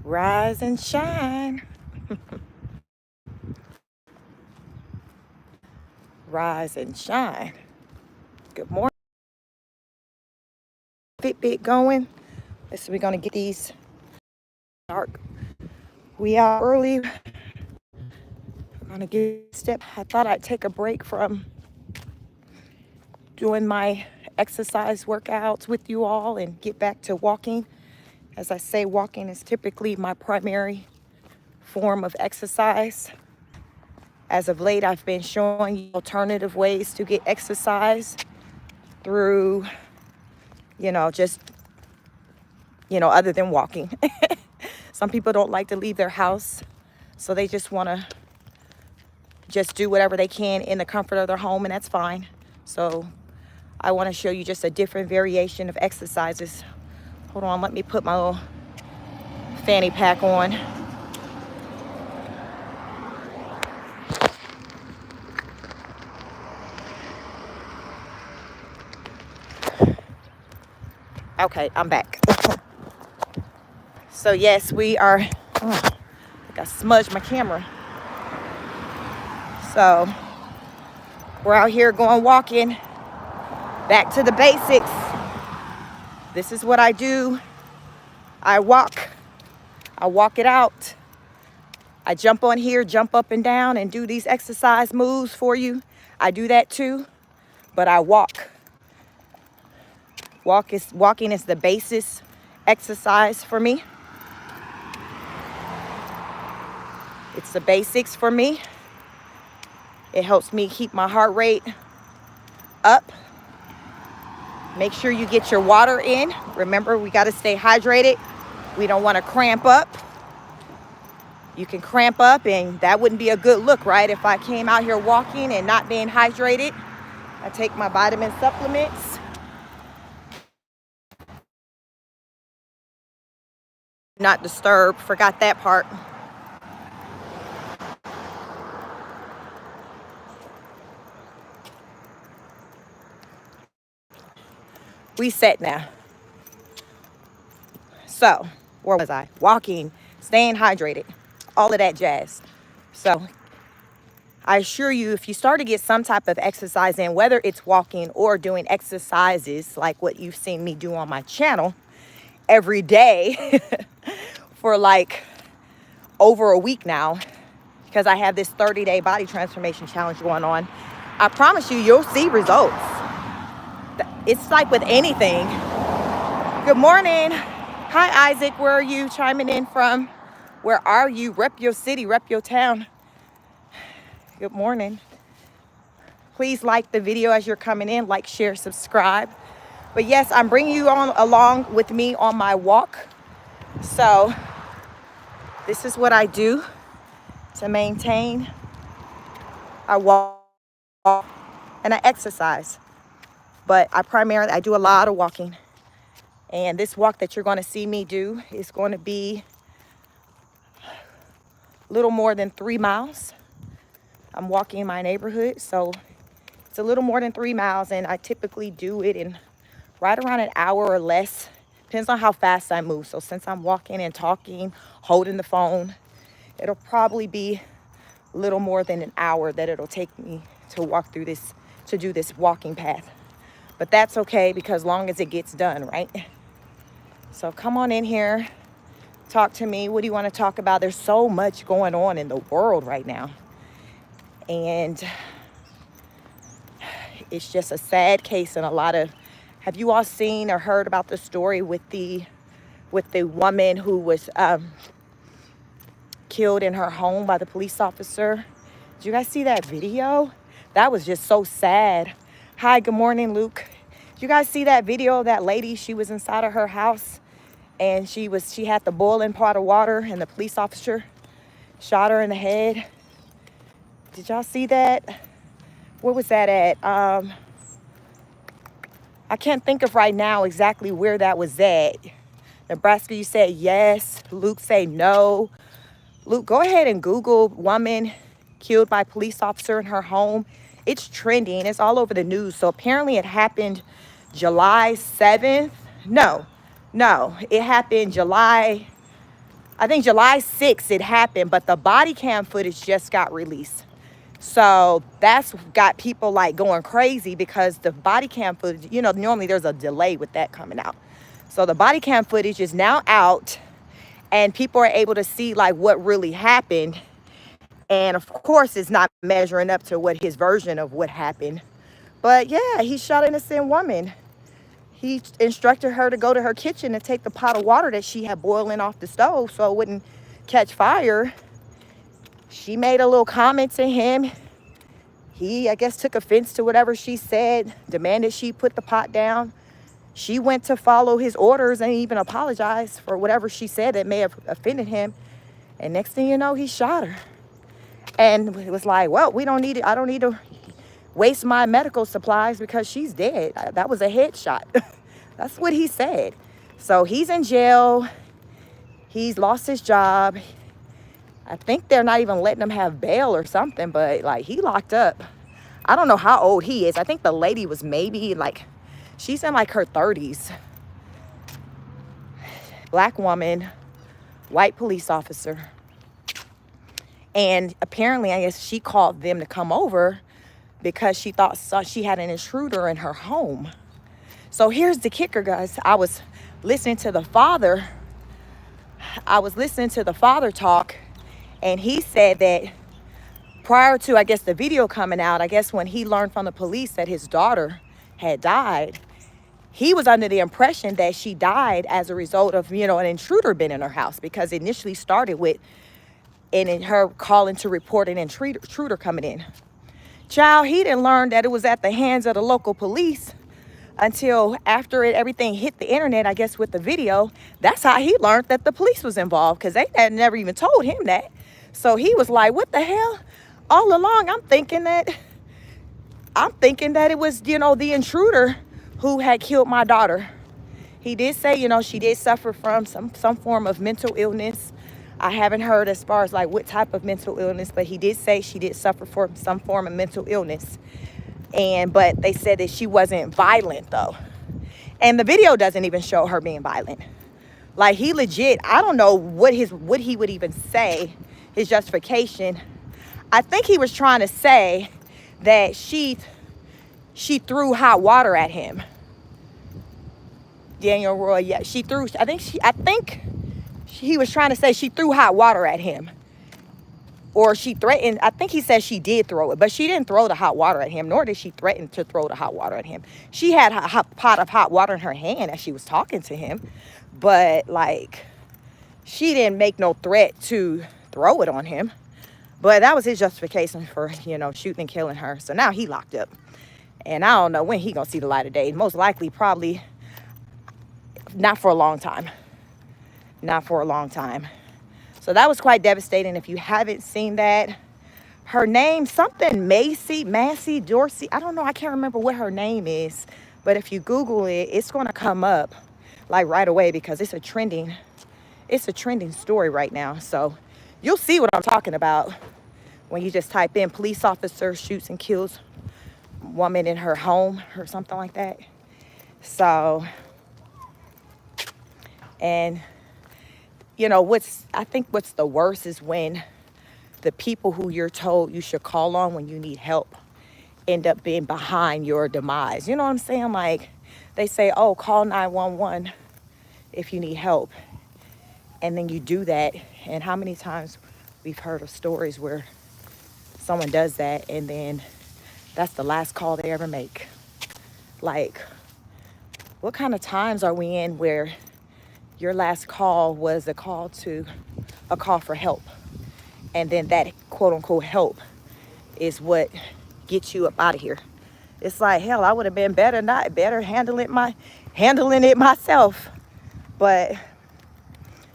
Rise and shine. Rise and shine. Good morning. Fitbit going. We're going to get these dark. We are early. We're going to get a step. I thought I'd take a break from doing my exercise workouts with you all and get back to walking. As I say, walking is typically my primary form of exercise. As of late, I've been showing you alternative ways to get exercise through, just, other than walking. Some people don't like to leave their house, so they just want to just do whatever they can in the comfort of their home, and that's fine. So I want to show you just a different variation of exercises. Hold on, let me put my little fanny pack on. Okay, I'm back. So yes, we are, I think I smudged my camera. So we're out here going walking, back to the basics. This is what I do. I walk it out. I jump on here, jump up and down and do these exercise moves for you. I do that too, but I walk. Walking is the basis exercise for me. It's the basics for me. It helps me keep my heart rate up. Make sure you get your water in. Remember, we got to stay hydrated. We don't want to cramp up. You can cramp up, and that wouldn't be a good look, right? If I came out here walking and not being hydrated. I take my vitamin supplements. Not disturb. Forgot that part. Reset now. So, where was I? Walking, staying hydrated, all of that jazz. So, I assure you, if you start to get some type of exercise in, whether it's walking or doing exercises like what you've seen me do on my channel every day for like over a week now, because I have this 30-day body transformation challenge going on, I promise you, you'll see results. It's like with anything. Good morning. Hi, Isaac. Where are you chiming in from? Where are you? Rep your city, rep your town. Good morning. Please like the video as you're coming in. Like, share, subscribe. But yes, I'm bringing you on along with me on my walk. So this is what I do to maintain. I walk and I exercise. But I do a lot of walking. And this walk that you're going to see me do is going to be a little more than 3 miles. I'm walking in my neighborhood, so it's a little more than 3 miles, and I typically do it in right around an hour or less. Depends on how fast I move. So since I'm walking and talking, holding the phone, it'll probably be a little more than an hour that it'll take me to walk through this, to do this walking path. But that's okay, because long as it gets done, right? So come on in here, talk to me. What do you want to talk about? There's so much going on in the world right now. And it's just a sad case, and have you all seen or heard about the story with the woman who was killed in her home by the police officer? Did you guys see that video? That was just so sad. Hi, good morning, Luke. Did you guys see that video of that lady? She was inside of her house, and she had the boiling pot of water, and the police officer shot her in the head. Did y'all see that? Where was that at? I can't think of right now exactly where that was at. Nebraska, you said yes. Luke say no. Luke, go ahead and Google woman killed by police officer in her home. It's trending. It's all over the news. So apparently it happened July 7th. No, it happened July I think July 6th it happened, but the body cam footage just got released. So that's got people like going crazy because the body cam footage, you know, normally there's a delay with that coming out. So the body cam footage is now out and people are able to see like what really happened. And of course, it's not measuring up to what his version of what happened. But yeah, he shot an innocent woman. He instructed her to go to her kitchen and take the pot of water that she had boiling off the stove so it wouldn't catch fire. She made a little comment to him. He, I guess, took offense to whatever she said, demanded she put the pot down. She went to follow his orders and even apologized for whatever she said that may have offended him. And next thing you know, he shot her. And it was like, well, we don't need it. I don't need to waste my medical supplies because she's dead. That was a headshot. That's what he said. So he's in jail. He's lost his job. I think they're not even letting him have bail or something, but like he locked up. I don't know how old he is. I think the lady was maybe like, she's in like her 30s. Black woman, white police officer. And apparently, I guess she called them to come over because she thought she had an intruder in her home. So here's the kicker, guys. I was listening to the father. Talk, and he said that prior to, I guess, the video coming out, I guess when he learned from the police that his daughter had died, he was under the impression that she died as a result of, you know, an intruder being in her house, because it initially started with in her calling to report an intruder coming in. Child, he didn't learn that it was at the hands of the local police until after everything hit the internet, I guess, with the video. That's how he learned that the police was involved, because they had never even told him that. So he was like, what the hell? All along, I'm thinking that it was, you know, the intruder who had killed my daughter. He did say, you know, she did suffer from some form of mental illness. I haven't heard as far as like what type of mental illness, but he did say she did suffer from some form of mental illness. But they said that she wasn't violent though. And the video doesn't even show her being violent. Like he legit, I don't know what he would even say, his justification. I think he was trying to say that she threw hot water at him. Daniel Roy, yeah, I think he was trying to say she threw hot water at him. Or she threatened, I think he said she did throw it, but she didn't throw the hot water at him, nor did she threaten to throw the hot water at him. She had a pot of hot water in her hand as she was talking to him, but like, she didn't make no threat to throw it on him. But that was his justification for, you know, shooting and killing her. So now he locked up. And I don't know when he gonna see the light of day. Most likely, probably not for a long time. Not for a long time. So that was quite devastating. If you haven't seen that, her name, something Massey Dorsey. I don't know. I can't remember what her name is. But if you Google it, it's going to come up like right away because it's a trending story right now. So you'll see what I'm talking about when you just type in police officer shoots and kills woman in her home or something like that. So, and you know, I think what's the worst is when the people who you're told you should call on when you need help end up being behind your demise. You know what I'm saying? Like they say, oh, call 911 if you need help. And then you do that. And how many times we've heard of stories where someone does that and then that's the last call they ever make. Like, what kind of times are we in where your last call was a call for help, and then that quote unquote help is what gets you up out of here? It's like, hell, I would have been better handling it myself. But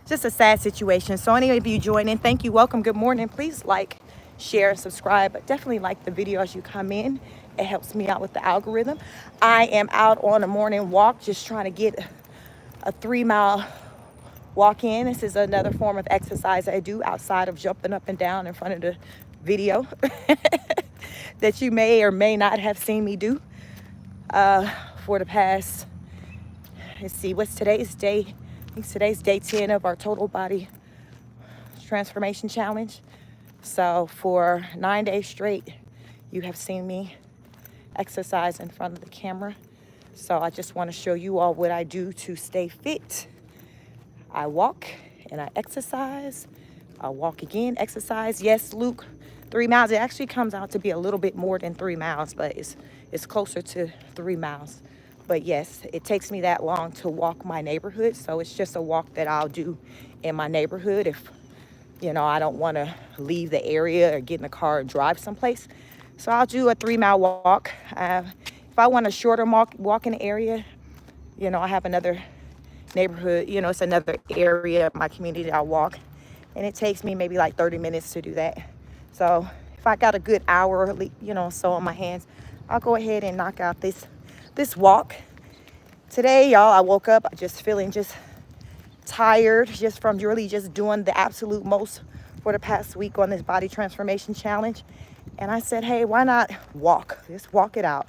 just a sad situation. So any of you join in, thank you, welcome, good morning. Please like, share, and subscribe, but definitely like the video as you come in. It helps me out with the algorithm. I am out on a morning walk, just trying to get a 3-mile walk in. This is another form of exercise I do outside of jumping up and down in front of the video that you may or may not have seen me do for the past, let's see, what's today's day? I think today's day 10 of our total body transformation challenge. So for 9 days straight, you have seen me exercise in front of the camera. So I just want to show you all what I do to stay fit. I walk and I exercise. I walk again, exercise. Yes, Luke, 3 miles. It actually comes out to be a little bit more than 3 miles, but it's closer to 3 miles. But yes, it takes me that long to walk my neighborhood. So it's just a walk that I'll do in my neighborhood if, I don't want to leave the area or get in the car and drive someplace. So I'll do a 3 mile walk. If I want a shorter walking area, I have another neighborhood, it's another area of my community that I walk. And it takes me maybe like 30 minutes to do that. So if I got a good hour, so on my hands, I'll go ahead and knock out this walk. Today, y'all, I woke up just feeling just tired, just from really just doing the absolute most for the past week on this body transformation challenge. And I said, hey, why not walk? Just walk it out.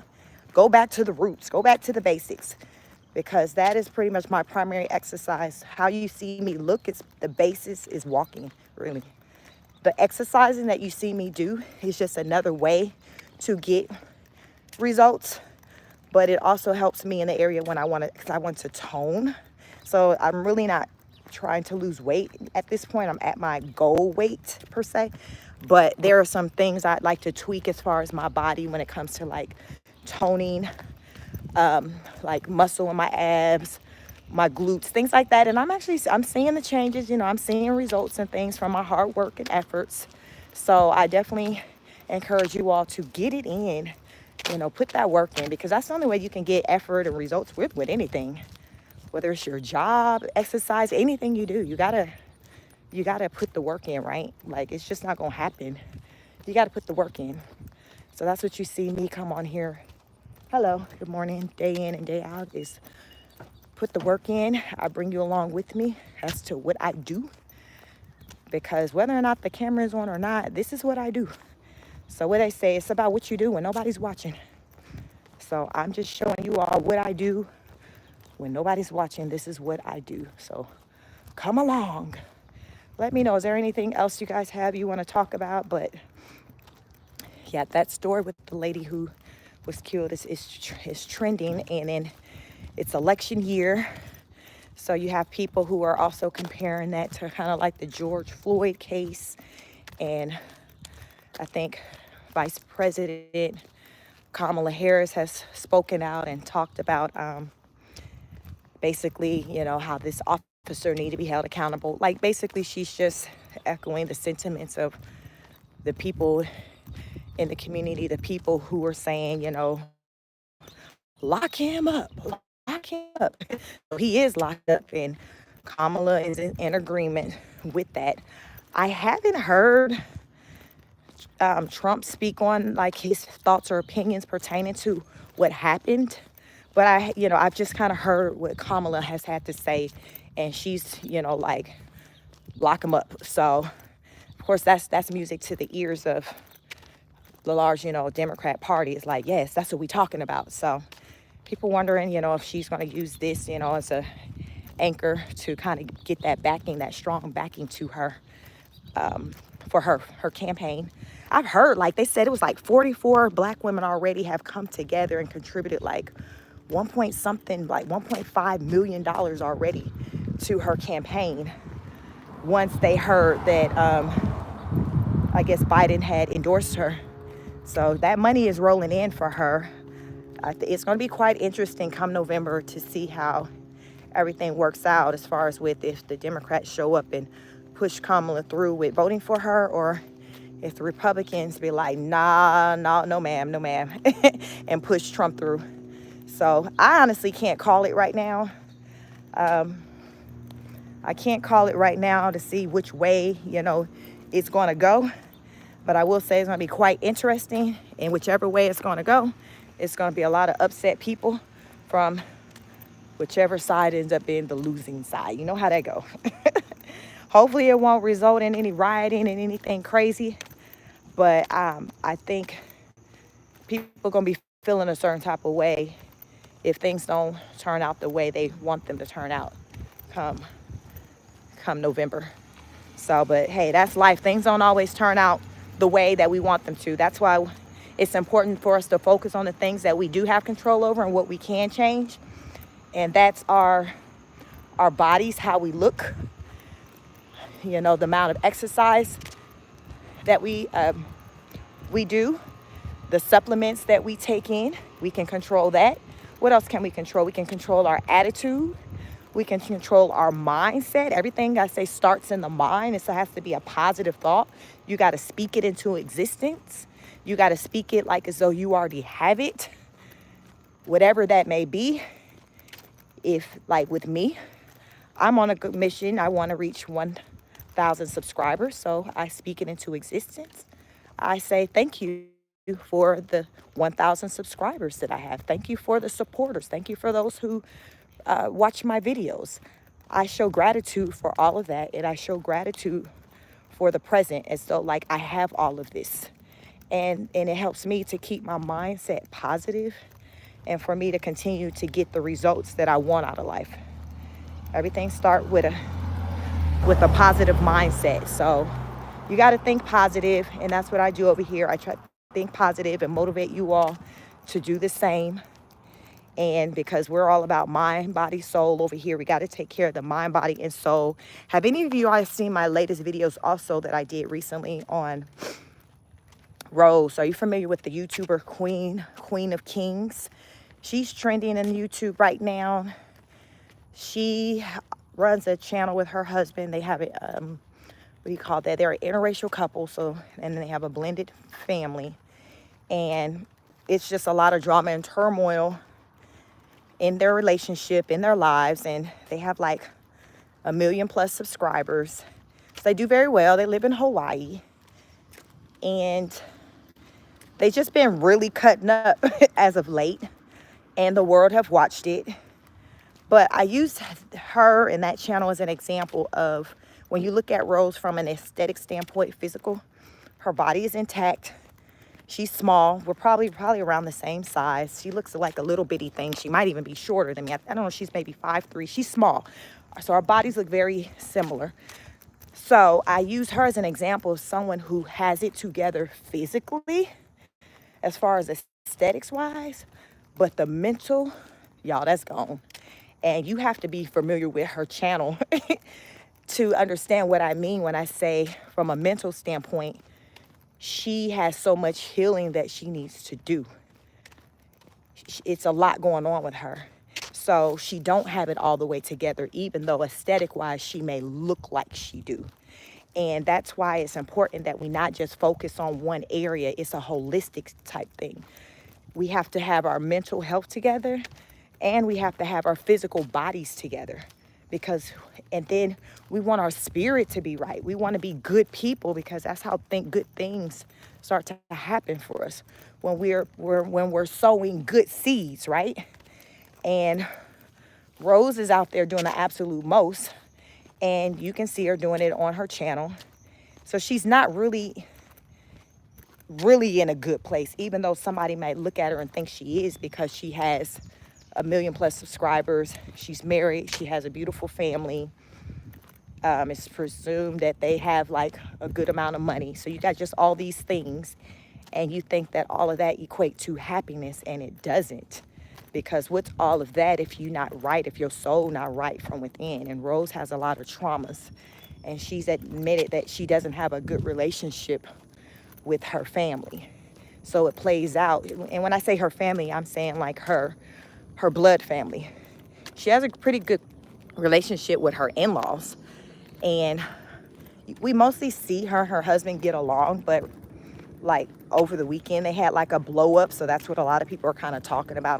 Go back to the roots, go back to the basics, because that is pretty much my primary exercise. How you see me look, it's the basis is walking, really. The exercising that you see me do is just another way to get results, but it also helps me in the area when I want to tone. So I'm really not trying to lose weight at this point. I'm at my goal weight per se, but there are some things I'd like to tweak as far as my body when it comes to like toning, like muscle in my abs, my glutes, things like that. And I'm seeing the changes, I'm seeing results and things from my hard work and efforts. So I definitely encourage you all to get it in, put that work in, because that's the only way you can get effort and results with anything, whether it's your job, exercise, anything you do. You gotta put the work in, right? Like, it's just not gonna happen. You gotta put the work in. So that's what you see me come on here. Hello, good morning, day in and day out, is put the work in. I bring you along with me as to what I do, because whether or not the camera is on or not, this is what I do. So what they say, it's about what you do when nobody's watching. So I'm just showing you all what I do when nobody's watching. This is what I do. So come along. Let me know, is there anything else you guys have you want to talk about? But yeah, that story with the lady who was killed is trending, and then it's election year. So you have people who are also comparing that to kind of like the George Floyd case. And I think Vice President Kamala Harris has spoken out and talked about basically, how this officer need to be held accountable. Like, basically, she's just echoing the sentiments of the people in the community, the people who are saying, lock him up, lock him up. So he is locked up, and Kamala is in agreement with that. I haven't heard Trump speak on like his thoughts or opinions pertaining to what happened, but I've just kind of heard what Kamala has had to say, and she's, like, lock him up. So of course that's music to the ears of the large, Democrat Party. Is like, yes, that's what we're talking about. So people wondering, if she's going to use this, as a anchor to kind of get that backing, that strong backing to her, for her campaign. I've heard, like, they said it was like 44 black women already have come together and contributed like $1.5 million already to her campaign once they heard that I guess Biden had endorsed her. So that money is rolling in for her. It's going to be quite interesting come November to see how everything works out, as far as with if the Democrats show up and push Kamala through with voting for her, or if the Republicans be like, nah, no ma'am, and push Trump through. So I honestly can't call it right now. I can't call it right now to see which way, it's going to go. But I will say it's going to be quite interesting. And whichever way it's going to go, it's going to be a lot of upset people from whichever side ends up being the losing side. You know how that go. Hopefully it won't result in any rioting and anything crazy. But I think people are going to be feeling a certain type of way if things don't turn out the way they want them to turn out come November. So, but hey, that's life. Things don't always turn out the way that we want them to. That's why it's important for us to focus on the things that we do have control over and what we can change. And that's our bodies, how we look, you know, the amount of exercise that we do, the supplements that we take in. We can control that. What else can we control? We can control our attitude. We can control our mindset. Everything I say starts in the mind. It has to be a positive thought. You got to speak it into existence. You got to speak it like as though you already have it, whatever that may be. If, like with me, I'm on a good mission. I want to reach 1,000 subscribers. So I speak it into existence. I say thank you for the 1,000 subscribers that I have. Thank you for the supporters. Thank you for those who watch my videos. I show gratitude for all of that, and I show gratitude for the present as though like I have all of this. And it helps me to keep my mindset positive and for me to continue to get the results that I want out of life. Everything starts with a positive mindset. So you got to think positive, and that's what I do over here. I try to think positive and motivate you all to do the same. And because we're all about mind, body, soul over here, we got to take care of the mind, body, and soul. Have any of you guys seen my latest videos also that I did recently on Rose? Are you familiar with the YouTuber Queen of Kings? She's trending in YouTube right now. She runs a channel with her husband. They have a, what do you call that? They're an interracial couple, and they have a blended family. And it's just a lot of drama and turmoil in their relationship, in their lives, and they have like 1 million+ subscribers. So they do very well. They live in Hawaii, and they just been really cutting up as of late, and the world have watched it. But I use her and that channel as an example of when you look at Rose from an aesthetic standpoint, physical, her body is intact. She's small. We're probably around the same size. She looks like a little bitty thing. She might even be shorter than me. I don't know. She's maybe 5'3". She's small. So our bodies look very similar. So I use her as an example of someone who has it together physically as far as aesthetics wise, but the mental, y'all, that's gone. And you have to be familiar with her channel to understand what I mean when I say from a mental standpoint, she has so much healing that she needs to do. It's a lot going on with her. So she don't have it all the way together, even though aesthetic wise, she may look like she do. And that's why it's important that we not just focus on one area. It's a holistic type thing. We have to have our mental health together, and we have to have our physical bodies together. And then we want our spirit to be right. We want to be good people, because that's how good things start to happen for us when we're sowing good seeds, right? And Rose is out there doing the absolute most, and you can see her doing it on her channel. So she's not really in a good place, even though somebody might look at her and think she is, because she has 1 million+ subscribers. She's married. She has a beautiful family. It's presumed that they have like a good amount of money. So you got just all these things, and you think that all of that equate to happiness, and it doesn't. Because what's all of that if you're not right, if your soul not right from within? And Rose has a lot of traumas, and she's admitted that she doesn't have a good relationship with her family. So it plays out. And when I say her family, I'm saying like her blood family. She has a pretty good relationship with her in-laws, and we mostly see her and her husband get along, but like over the weekend they had like a blow up. So that's what a lot of people are kind of talking about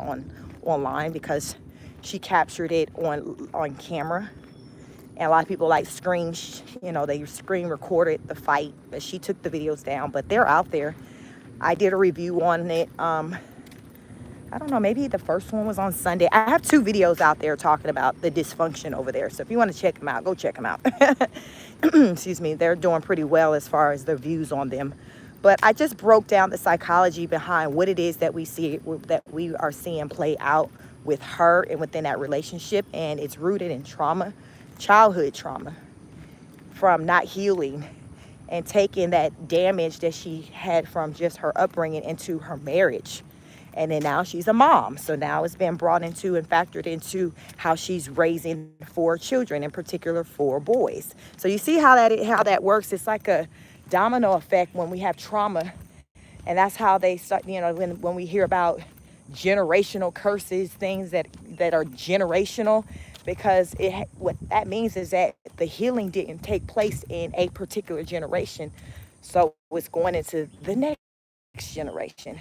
online, because she captured it on camera, and a lot of people like they screen recorded the fight, but she took the videos down. But they're out there. I did a review on it. I don't know, maybe the first one was on Sunday. I have 2 videos out there talking about the dysfunction over there. So if you want to check them out, go check them out. Excuse me. They're doing pretty well as far as the views on them. But I just broke down the psychology behind what it is that we are seeing play out with her and within that relationship. And it's rooted in trauma, childhood trauma from not healing and taking that damage that she had from just her upbringing into her marriage. And then now she's a mom. So now it's been brought into and factored into how she's raising 4 children, in particular 4 boys. So you see how that works. It's like a domino effect when we have trauma. And that's how they start, when we hear about generational curses, things that are generational, because what that means is that the healing didn't take place in a particular generation. So it's going into the next generation.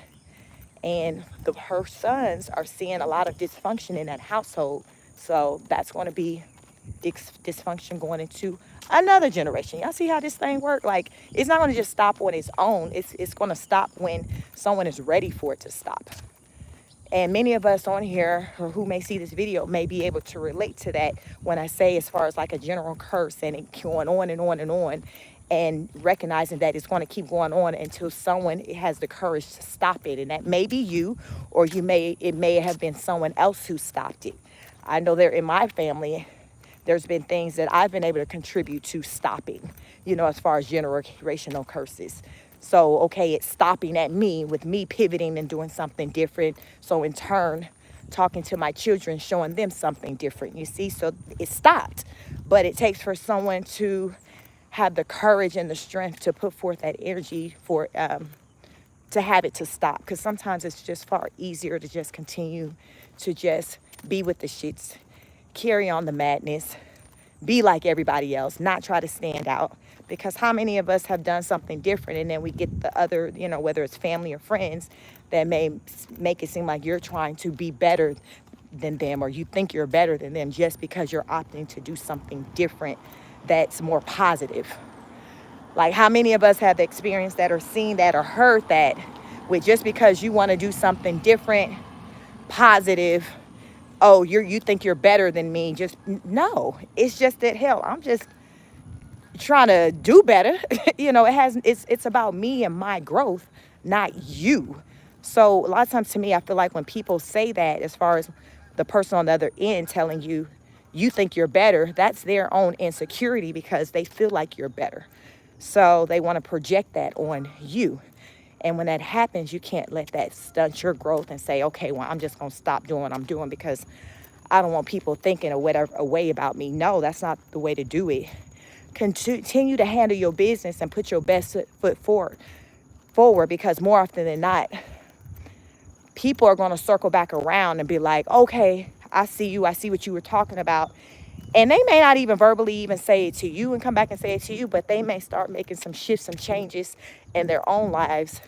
And her sons are seeing a lot of dysfunction in that household. So that's going to be dysfunction going into another generation. Y'all see how this thing works? Like, it's not going to just stop on its own. It's going to stop when someone is ready for it to stop. And many of us on here or who may see this video may be able to relate to that when I say as far as like a general curse and it going on and on and on, and recognizing that it's going to keep going on until someone has the courage to stop it. And that may be you, or it may have been someone else who stopped it. I know there in my family, there's been things that I've been able to contribute to stopping, as far as generational curses. So, okay, it's stopping at me with me pivoting and doing something different. So in turn, talking to my children, showing them something different, you see? So it stopped, but it takes for someone to have the courage and the strength to put forth that energy for, to have it to stop. Because sometimes it's just far easier to just continue to just be with the shits, carry on the madness, be like everybody else, not try to stand out. Because how many of us have done something different and then we get the other, whether it's family or friends, that may make it seem like you're trying to be better than them, or you think you're better than them just because you're opting to do something different that's more positive. Like, how many of us have experienced that or seen that or heard that with just because you want to do something different, positive, oh, you think you're better than me. Just no, it's just that, hell, I'm just trying to do better. It's about me and my growth, not you. So a lot of times to me, I feel like when people say that, as far as the person on the other end telling you, you think you're better, that's their own insecurity because they feel like you're better. So they want to project that on you. And when that happens, you can't let that stunt your growth and say, okay, well, I'm just going to stop doing what I'm doing because I don't want people thinking a way about me. No, that's not the way to do it. Continue to handle your business and put your best foot forward, because more often than not, people are going to circle back around and be like, okay, I see you. I see what you were talking about. And they may not even verbally even say it to you and come back and say it to you, but they may start making some shifts, some changes in their own lives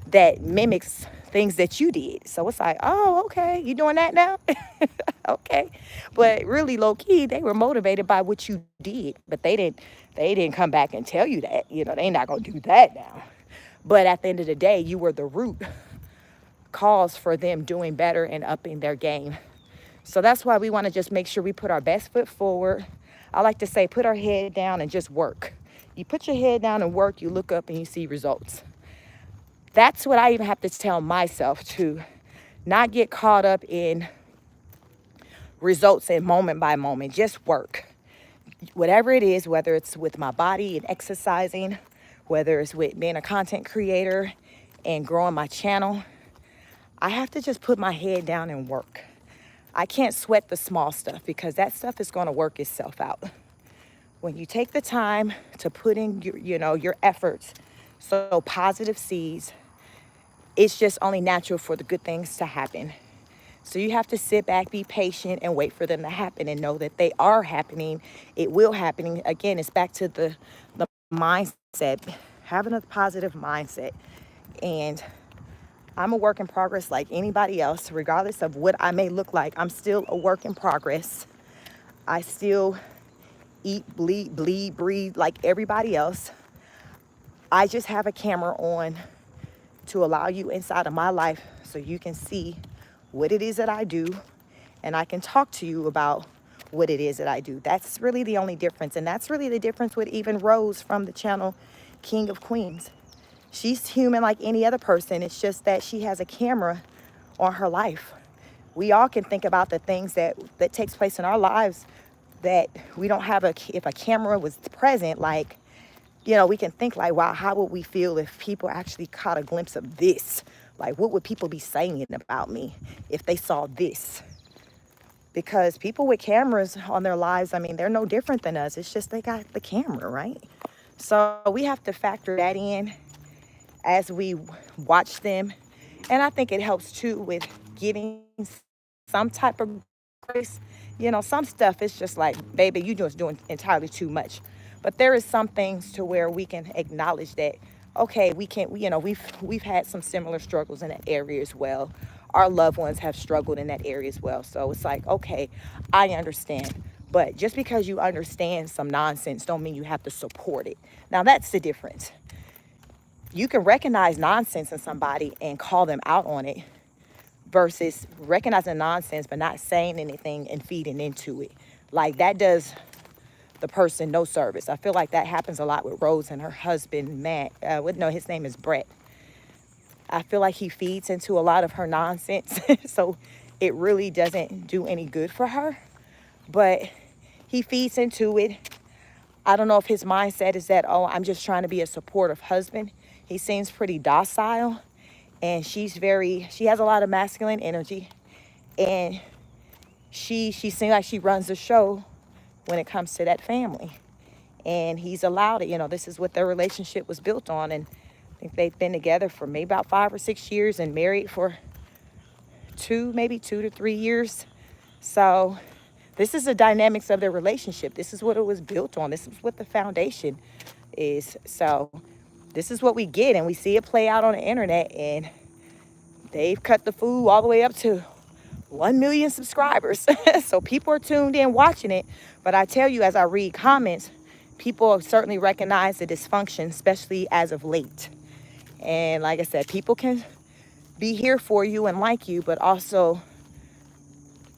that mimics things that you did. So it's like, oh, okay, you doing that now? Okay. But really low key, they were motivated by what you did, but they didn't come back and tell you that, they're not going to do that now. But at the end of the day, you were the root cause for them doing better and upping their game. So that's why we want to just make sure we put our best foot forward. I like to say, put our head down and just work. You put your head down and work, you look up and you see results. That's what I even have to tell myself, to not get caught up in results and moment by moment. Just work. Whatever it is, whether it's with my body and exercising, whether it's with being a content creator and growing my channel, I have to just put my head down and work. I can't sweat the small stuff because that stuff is going to work itself out. When you take the time to put in your efforts, sow positive seeds, it's just only natural for the good things to happen. So you have to sit back, be patient, and wait for them to happen and know that they are happening. It will happen. Again, it's back to the mindset, having a positive mindset. And I'm a work in progress like anybody else, regardless of what I may look like. I'm still a work in progress. I still eat, bleed, breathe like everybody else. I just have a camera on to allow you inside of my life so you can see what it is that I do, and I can talk to you about what it is that I do. That's really the only difference, and that's really the difference with even Rose from the channel King of Queens. She's human like any other person. It's just that she has a camera on her life. We all can think about the things that takes place in our lives that we don't have if a camera was present, like, you know, we can think like, wow, how would we feel if people actually caught a glimpse of this? Like, what would people be saying about me if they saw this? Because people with cameras on their lives, I mean, they're no different than us. It's just they got the camera, right? So we have to factor that in as we watch them. And I think it helps too with getting some type of grace. You know, some stuff is just like, baby, you just doing entirely too much. But there is some things to where we can acknowledge that, okay, we can't, you know, we've had some similar struggles in that area as well. Our loved ones have struggled in that area as well. So it's like, okay, I understand. But just because you understand some nonsense don't mean you have to support it. Now that's the difference. You can recognize nonsense in somebody and call them out on it versus recognizing nonsense but not saying anything and feeding into it. Like, that does the person no service. I feel like that happens a lot with Rose and her husband, Matt. No, his name is Brett. I feel like he feeds into a lot of her nonsense. So it really doesn't do any good for her. But he feeds into it. I don't know if his mindset is that, oh, I'm just trying to be a supportive husband. He seems pretty docile. And she has a lot of masculine energy. And she seems like she runs the show when it comes to that family. And he's allowed it. You know, this is what their relationship was built on. And I think they've been together for maybe about 5 or 6 years and married for maybe 2 to 3 years. So this is the dynamics of their relationship. This is what it was built on. This is what the foundation is. So this is what we get, and we see it play out on the internet, and they've cut the food all the way up to 1 million subscribers. So people are tuned in watching it. But I tell you, as I read comments, people certainly recognize the dysfunction, especially as of late. And like I said, people can be here for you and like you, but also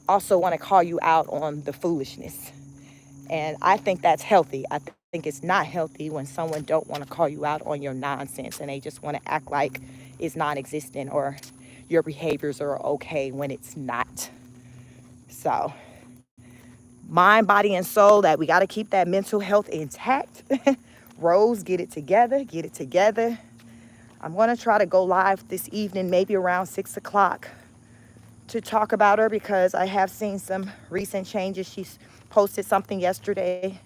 want to call you out on the foolishness. And I think that's healthy. I think it's not healthy when someone don't want to call you out on your nonsense and they just want to act like it's non-existent or your behaviors are okay when it's not. So mind, body, and soul, that we got to keep that mental health intact. Rose, get it together. Get it together. I'm going to try to go live this evening, maybe around 6 o'clock, to talk about her because I have seen some recent changes. She's posted something yesterday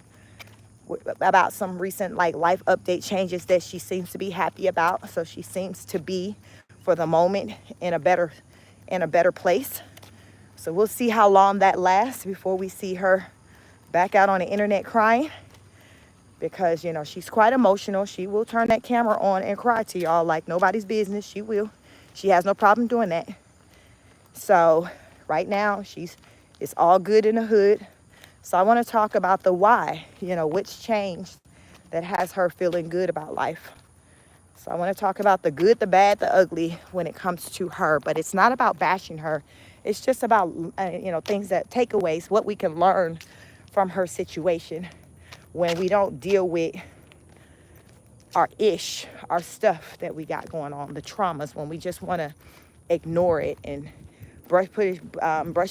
about some recent life update changes that she seems to be happy about. So she seems to be, for the moment, in a better place. So we'll see how long that lasts before we see her back out on the internet crying, because, you know, she's quite emotional. She will turn that camera on and cry to y'all like nobody's business. She will. She has no problem doing that. So right now it's all good in the hood. So I want to talk about the why, you know, which changed that has her feeling good about life. So I want to talk about the good, the bad, the ugly when it comes to her. But it's not about bashing her. It's just about, things that takeaways, what we can learn from her situation when we don't deal with our stuff that we got going on, the traumas, when we just want to ignore it and brush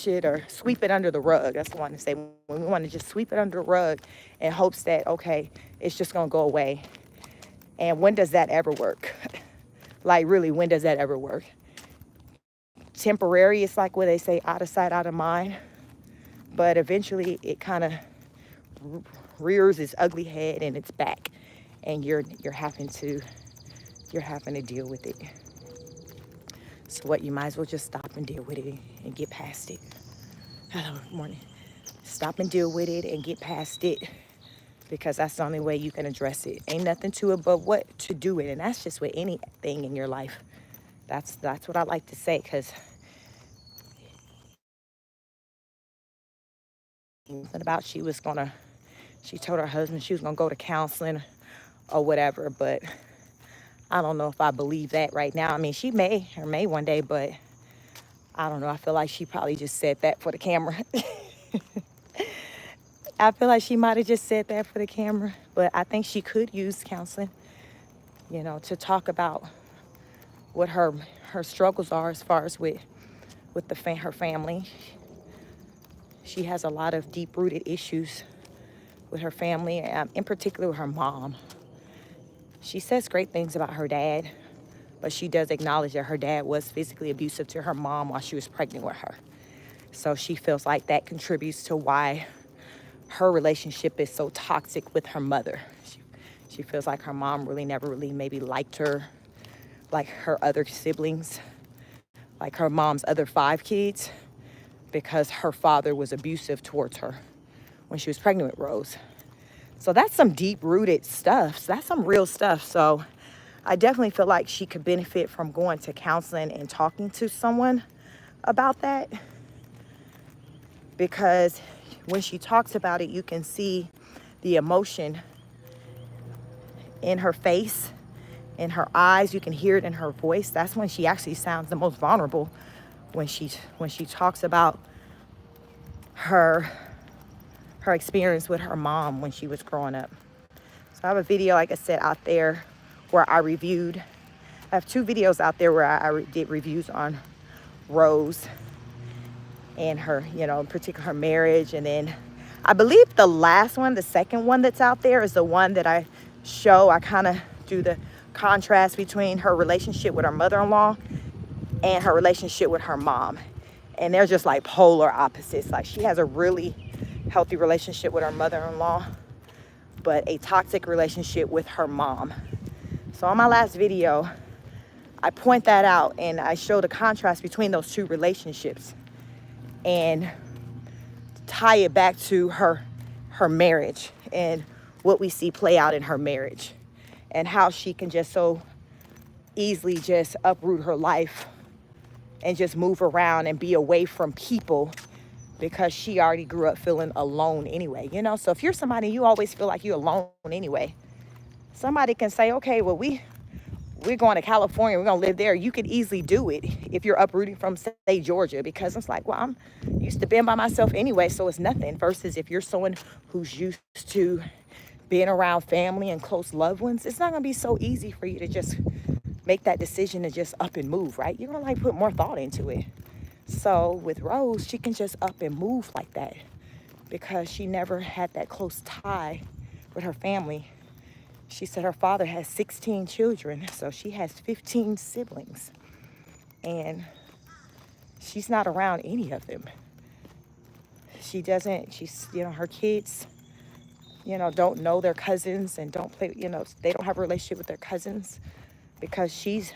it or sweep it under the rug. That's what I want to say. When we want to just sweep it under the rug in hopes that, okay, it's just going to go away. And when does that ever work? Like, really, when does that ever work? Temporary, it's like what they say, out of sight, out of mind. But eventually it kind of rears its ugly head and it's back. And you're having to deal with it. So what, you might as well just stop and deal with it and get past it. Hello, good morning. Stop and deal with it and get past it, because that's the only way you can address it. Ain't nothing to it but what to do it. And that's just with anything in your life. That's what I like to say, because about she told her husband she was gonna go to counseling or whatever, but I don't know if I believe that right now. I mean, she may one day, but I don't know. I feel like she probably just said that for the camera. I feel like she might have just said that for the camera, but I think she could use counseling, to talk about what her struggles are as far as with her family. She has a lot of deep-rooted issues with her family, in particular with her mom. She says great things about her dad, but she does acknowledge that her dad was physically abusive to her mom while she was pregnant with her. So she feels like that contributes to why her relationship is so toxic with her mother. She feels like her mom really never really maybe liked her like her other siblings, like her mom's other 5 kids, because her father was abusive towards her when she was pregnant with Rose. So that's some deep-rooted stuff. That's some real stuff. So I definitely feel like she could benefit from going to counseling and talking to someone about that, because when she talks about it, you can see the emotion in her face, in her eyes. You can hear it in her voice. That's when she actually sounds the most vulnerable, when she talks about her experience with her mom when she was growing up. So I have a video, like I said, out there where I have 2 videos out there where I did reviews on Rose and her, in particular her marriage. And then I believe the last one, the second one that's out there, is the one that I kind of do the contrast between her relationship with her mother-in-law and her relationship with her mom. And they're just like polar opposites. Like, she has a really healthy relationship with her mother-in-law, but a toxic relationship with her mom. So on my last video, I point that out and I show the contrast between those 2 relationships and tie it back to her marriage and what we see play out in her marriage, and how she can just so easily just uproot her life and just move around and be away from people because she already grew up feeling alone anyway, So if you're somebody, you always feel like you're alone anyway. Somebody can say, okay, well, we're going to California, we're going to live there. You could easily do it if you're uprooting from, say, Georgia, because it's like, well, I'm used to being by myself anyway, so it's nothing. Versus if you're someone who's used to being around family and close loved ones, it's not going to be so easy for you to just make that decision to just up and move, right? You're going to put more thought into it. So with Rose, she can just up and move like that because she never had that close tie with her family. She said her father has 16 children, so she has 15 siblings. And she's not around any of them. Her kids, don't know their cousins and don't play, they don't have a relationship with their cousins because she's,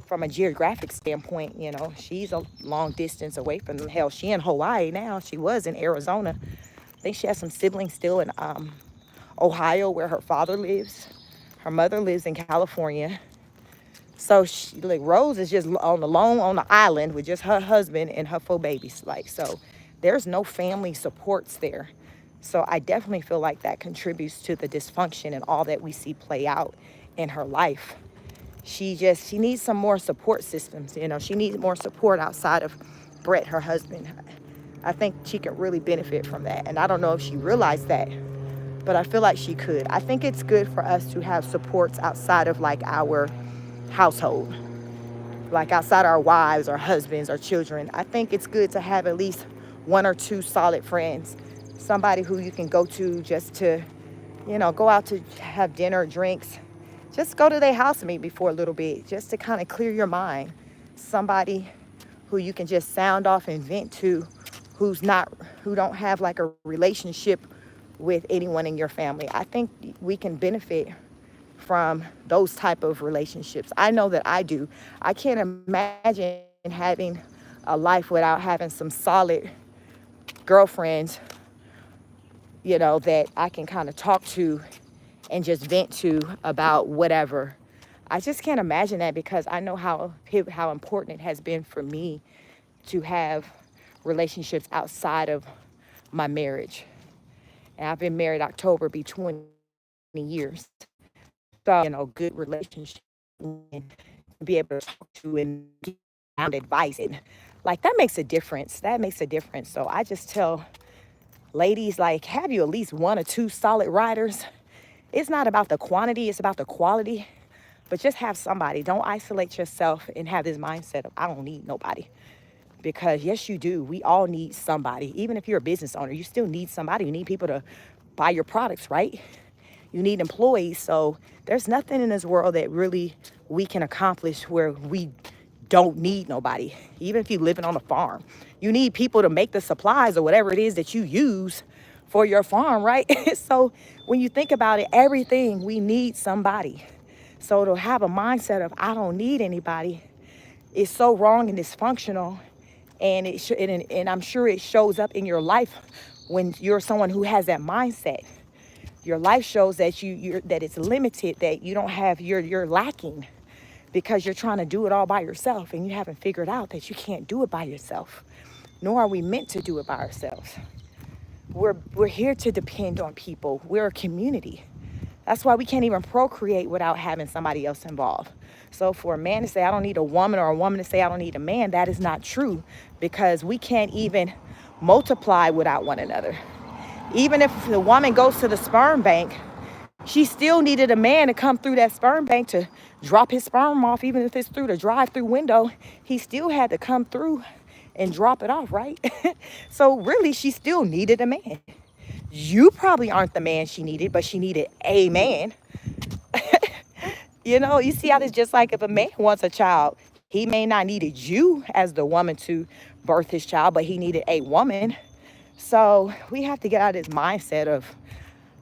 from a geographic standpoint, she's a long distance away from them. Hell, she in Hawaii now. She was in Arizona. I think she has some siblings still in Ohio, where her father lives. Her mother lives in California. So Rose is just alone on the island with just her husband and her 4 babies. So there's no family supports there. So I definitely feel like that contributes to the dysfunction and all that we see play out in her life. She needs some more support systems. She needs more support outside of Brett, her husband. I think she could really benefit from that. And I don't know if she realized that, but I feel like she could. I think it's good for us to have supports outside of our household, outside our wives, our husbands, our children. I think it's good to have at least 1 or 2 solid friends, somebody who you can go to just to, go out to have dinner, drinks, just go to their house maybe for a little bit, just to kind of clear your mind. Somebody who you can just sound off and vent to, who don't have a relationship with anyone in your family. I think we can benefit from those type of relationships. I know that I do. I can't imagine having a life without having some solid girlfriends, that I can kind of talk to and just vent to about whatever. I just can't imagine that, because I know how important it has been for me to have relationships outside of my marriage. And I've been married October, be 20 years. So, good relationship and be able to talk to and give advice. And that makes a difference. So I just tell ladies, have you at least 1 or 2 solid riders. It's not about the quantity, it's about the quality. But just have somebody. Don't isolate yourself and have this mindset of, I don't need nobody. Because yes, you do. We all need somebody. Even if you're a business owner, you still need somebody. You need people to buy your products, right? You need employees. So there's nothing in this world that really we can accomplish where we don't need nobody. Even if you're living on a farm, you need people to make the supplies or whatever it is that you use for your farm, right? So when you think about it, everything, we need somebody. So to have a mindset of I don't need anybody is so wrong and dysfunctional. And and I'm sure it shows up in your life when you're someone who has that mindset. Your life shows that that it's limited, that you don't have, you're lacking because you're trying to do it all by yourself and you haven't figured out that you can't do it by yourself. Nor are we meant to do it by ourselves. We're here to depend on people. We're a community. That's why we can't even procreate without having somebody else involved. So for a man to say, I don't need a woman, or a woman to say, I don't need a man, that is not true, because we can't even multiply without one another. Even if the woman goes to the sperm bank, she still needed a man to come through that sperm bank to drop his sperm off. Even if it's through the drive-through window, he still had to come through and drop it off, right? So really, she still needed a man. You probably aren't the man she needed, but she needed a man. You know, you see how this just like if a man wants a child, he may not needed you as the woman to birth his child, but he needed a woman. So we have to get out of this mindset of,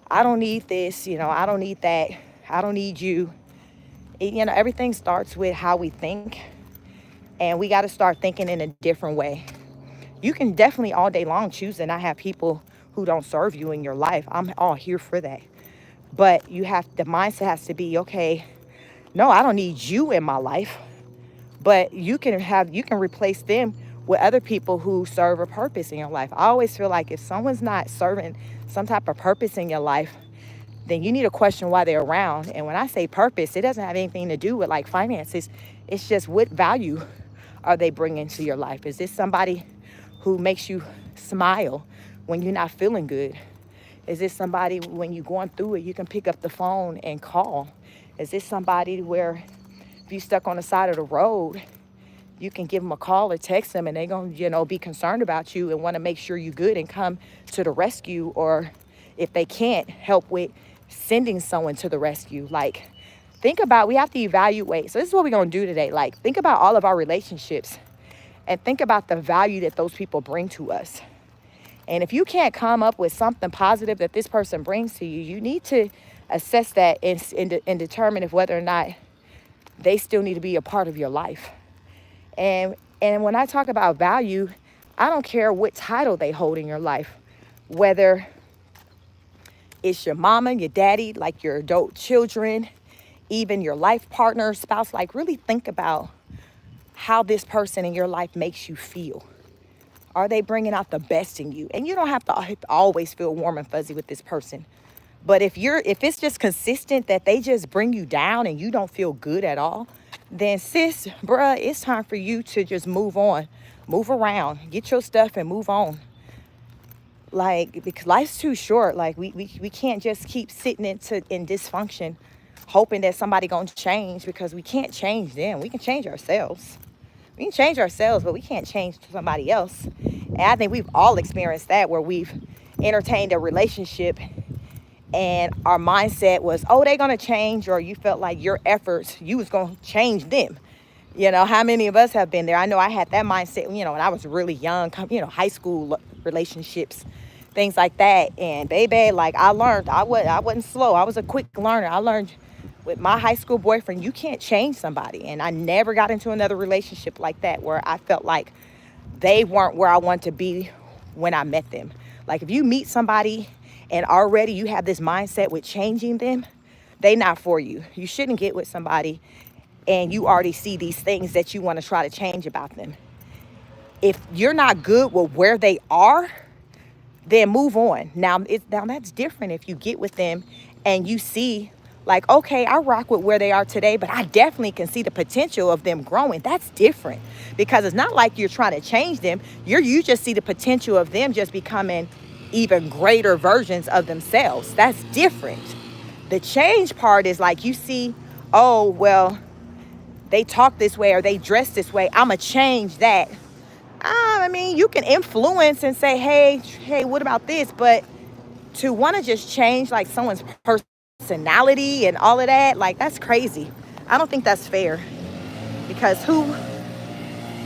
I don't need this, you know, I don't need that, I don't need you. You know, everything starts with how we think, and we got to start thinking in a different way. You can definitely all day long choose to not have people who don't serve you in your life. I'm all here for that. But the mindset has to be, okay, no, I don't need you in my life, but you can replace them with other people who serve a purpose in your life. I always feel like if someone's not serving some type of purpose in your life, then you need to question why they're around. And when I say purpose, it doesn't have anything to do with like finances. It's just what value are they bringing to your life? Is this somebody who makes you smile when you're not feeling good? Is this somebody when you're going through it, you can pick up the phone and call? Is this somebody where if you're stuck on the side of the road, you can give them a call or text them and they're going to, you know, be concerned about you and want to make sure you're good and come to the rescue? Or if they can't, help with sending someone to the rescue. Like, think about, we have to evaluate. So this is what we're going to do today. Like, think about all of our relationships and think about the value that those people bring to us. And if you can't come up with something positive that this person brings to you, you need to assess that and determine if whether or not they still need to be a part of your life. And when I talk about value, I don't care what title they hold in your life, whether it's your mama, your daddy, like your adult children, even your life partner, spouse. Like, really think about how this person in your life makes you feel. Are they bringing out the best in you? And you don't have to always feel warm and fuzzy with this person. But if it's just consistent that they just bring you down and you don't feel good at all, then sis, bruh, it's time for you to just move on, move around, get your stuff and move on. Like, because life's too short. Like, we can't just keep sitting in dysfunction, hoping that somebody gonna change, because we can't change them. We can change ourselves. We can change ourselves, but we can't change somebody else. And I think we've all experienced that, where we've entertained a relationship and our mindset was, oh, they're going to change, or you felt like your efforts, you was going to change them. You know, how many of us have been there? I know I had that mindset, you know, when I was really young, you know, high school relationships, things like that. And baby, like, I learned, I wasn't slow. I was a quick learner. I learned with my high school boyfriend, you can't change somebody. And I never got into another relationship like that where I felt like they weren't where I wanted to be when I met them. Like, if you meet somebody and already you have this mindset with changing them, they not for you. You shouldn't get with somebody and you already see these things that you want to try to change about them. If you're not good with where they are, then move on. Now that's different if you get with them and you see, like, okay, I rock with where they are today, but I definitely can see the potential of them growing. That's different, because it's not like you're trying to change them. You just see the potential of them just becoming even greater versions of themselves. That's different. The change part is like, you see, oh, well, they talk this way or they dress this way. I'ma change that I mean, you can influence and say, hey, what about this? But to want to just change like someone's personality and all of that, like that's crazy. I don't think that's fair, because who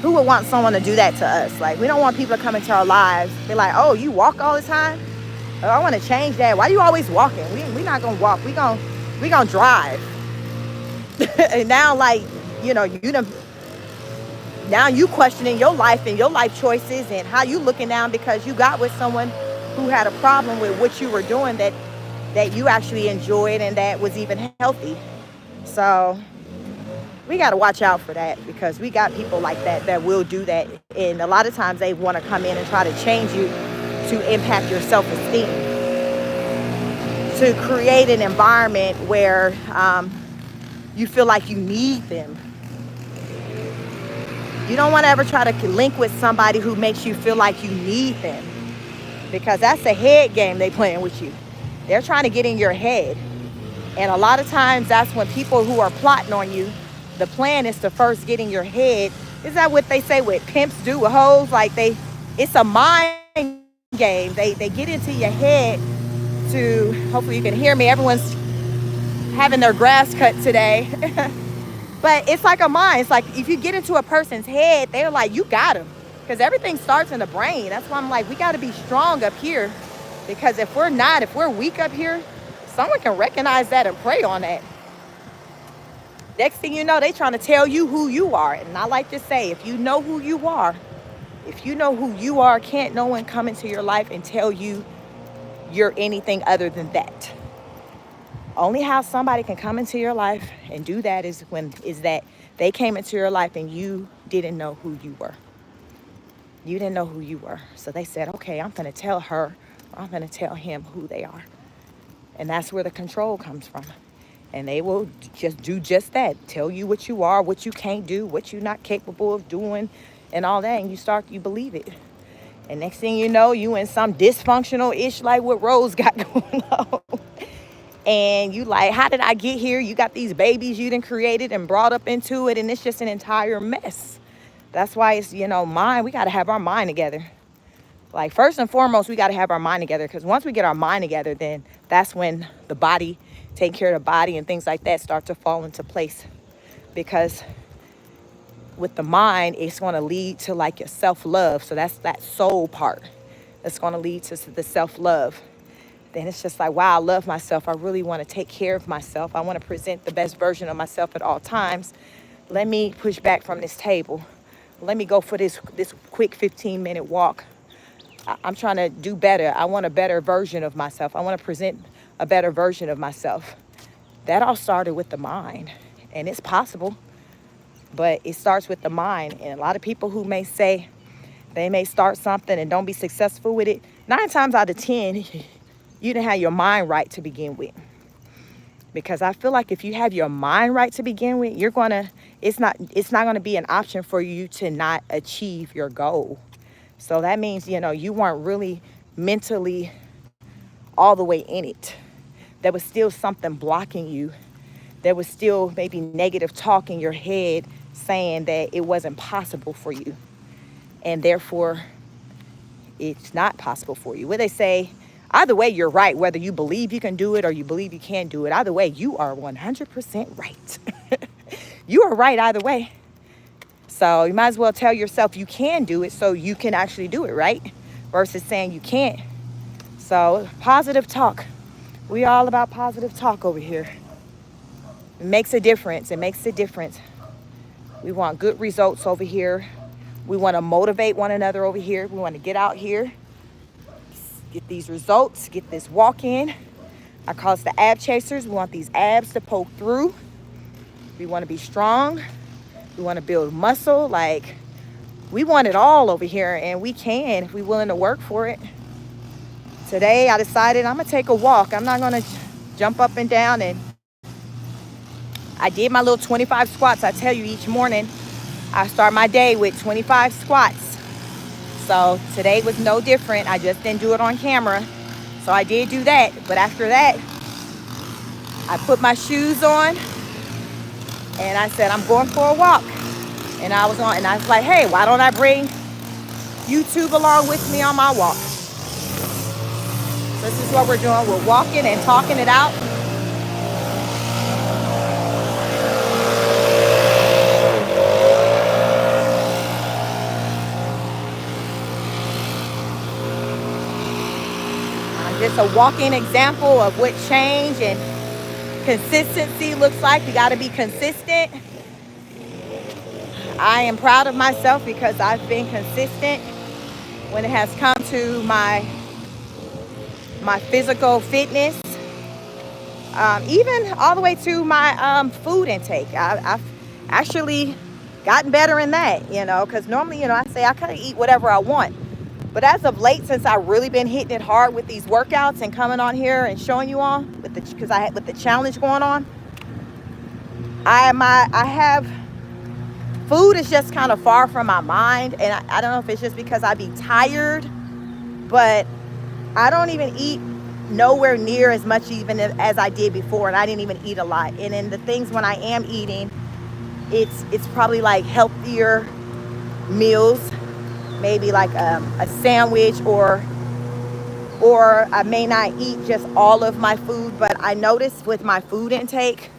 would want someone to do that to us? Like, we don't want people to come into our lives. They're like, oh, you walk all the time? Oh, I want to change that. Why are you always walking? We not gonna walk. We gonna drive. And now, like, now you questioning your life and your life choices and how you looking down because you got with someone who had a problem with what you were doing that you actually enjoyed and that was even healthy. So we got to watch out for that, because we got people like that will do that. And a lot of times they want to come in and try to change you to impact your self-esteem, to create an environment where you feel like you need them. You don't want to ever try to link with somebody who makes you feel like you need them, because that's a head game they playing with you. They're trying to get in your head. And a lot of times that's when people who are plotting on you, the plan is to first get in your head. Is that what they say with pimps do with hoes? Like it's a mind game. They get into your head to, hopefully you can hear me. Everyone's having their grass cut today. But it's like a mind. It's like if you get into a person's head, they're like, you got them. Because everything starts in the brain. That's why I'm like, we got to be strong up here. Because if we're weak up here, someone can recognize that and prey on that. Next thing you know, they trying to tell you who you are. And I like to say, if you know who you are, can't no one come into your life and tell you you're anything other than that. Only how somebody can come into your life and do that is that they came into your life and you didn't know who you were. You didn't know who you were. So they said, okay, I'm going to tell her, or I'm going to tell him who they are. And that's where the control comes from. And they will just do just that. Tell you what you are, what you can't do, what you're not capable of doing, and all that. And you believe it. And next thing you know, you in some dysfunctional-ish like what Rose got going on. And you like, how did I get here? You got these babies you done created and brought up into it. And it's just an entire mess. That's why it's, mind. We got to have our mind together. Like, first and foremost, we got to have our mind together. Because once we get our mind together, then that's when the body, take care of the body and things like that start to fall into place. Because with the mind, it's going to lead to like your self-love. So that's that soul part. That's going to lead to the self-love. Then it's just like, wow, I love myself. I really want to take care of myself. I want to present the best version of myself at all times. Let me push back from this table. Let me go for this quick 15-minute walk. I'm trying to do better. I want a better version of myself. I want to present a better version of myself. That all started with the mind. And it's possible, but it starts with the mind. And a lot of people who may say they may start something and don't be successful with it, 9 times out of 10, you didn't have your mind right to begin with. Because I feel like if you have your mind right to begin with, it's not gonna be an option for you to not achieve your goal. So that means, you weren't really mentally all the way in it. There was still something blocking you. There was still maybe negative talk in your head saying that it wasn't possible for you. And therefore, it's not possible for you. What they say, either way, you're right. Whether you believe you can do it or you believe you can't do it, either way, you are 100% right. You are right either way. So you might as well tell yourself you can do it so you can actually do it, right? Versus saying you can't. So positive talk. We all about positive talk over here. It makes a difference. It makes a difference. We want good results over here. We want to motivate one another over here. We want to get out here, get these results, get this walk in. I call it the ab chasers. We want these abs to poke through. We want to be strong. We want to build muscle. Like, we want it all over here, and we can if we're willing to work for it. Today, I decided I'm going to take a walk. I'm not going to jump up and down. And I did my little 25 squats. I tell you, each morning, I start my day with 25 squats. So today was no different. I just didn't do it on camera. So I did do that. But after that, I put my shoes on and I said, I'm going for a walk. And I was like, hey, why don't I bring YouTube along with me on my walk. This is what we're doing. We're walking and talking it out. I'm just a walking example of what change and consistency looks like. You got to be consistent. I am proud of myself because I've been consistent when it has come to my physical fitness, even all the way to my food intake. I've actually gotten better in that, because normally, I say I kind of eat whatever I want. But as of late, since I've really been hitting it hard with these workouts and coming on here and showing you all with the challenge going on, I have food is just kind of far from my mind, and I don't know if it's just because I be tired, but I don't even eat nowhere near as much even as I did before, and I didn't even eat a lot. And then the things when I am eating, it's probably like healthier meals, maybe like a sandwich, or I may not eat just all of my food. But I noticed with my food intake,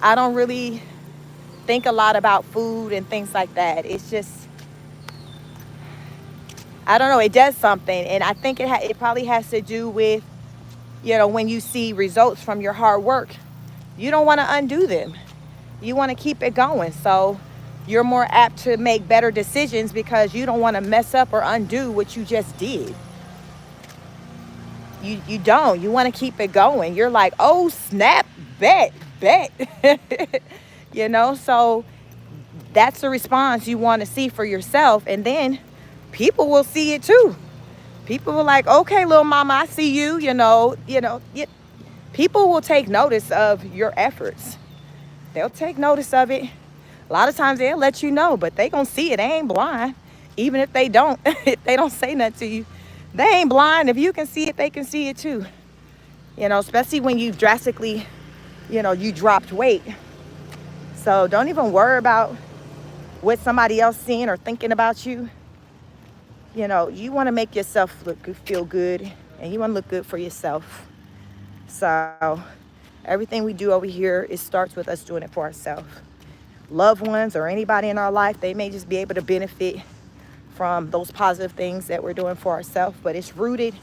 I don't really think a lot about food and things like that. It's just, I don't know, it does something. And I think it probably has to do with, when you see results from your hard work, you don't want to undo them. You want to keep it going. So you're more apt to make better decisions because you don't want to mess up or undo what you just did. You don't. You want to keep it going. You're like, oh, snap, bet. So that's the response you want to see for yourself. And then people will see it too. People will like, okay, little mama, I see you, people will take notice of your efforts. They'll take notice of it. A lot of times they'll let you know, but they gonna see it. They ain't blind. Even if they don't, if they don't say nothing to you, they ain't blind. If you can see it, they can see it too. Especially when you drastically, you dropped weight. So don't even worry about what somebody else seeing or thinking about you. You want to make yourself feel good, and you want to look good for yourself. So everything we do over here, it starts with us doing it for ourselves. Loved ones or anybody in our life, they may just be able to benefit from those positive things that we're doing for ourselves, but it's rooted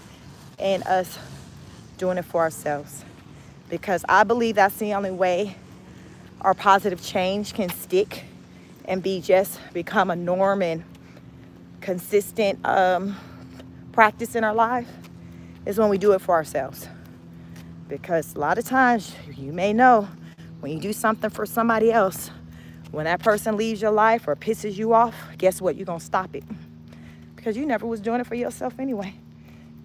in us doing it for ourselves, because I believe that's the only way our positive change can stick and become a norm and consistent practice in our life, is when we do it for ourselves. Because a lot of times, you may know, when you do something for somebody else, when that person leaves your life or pisses you off, guess what? You're going to stop it. Because you never was doing it for yourself anyway.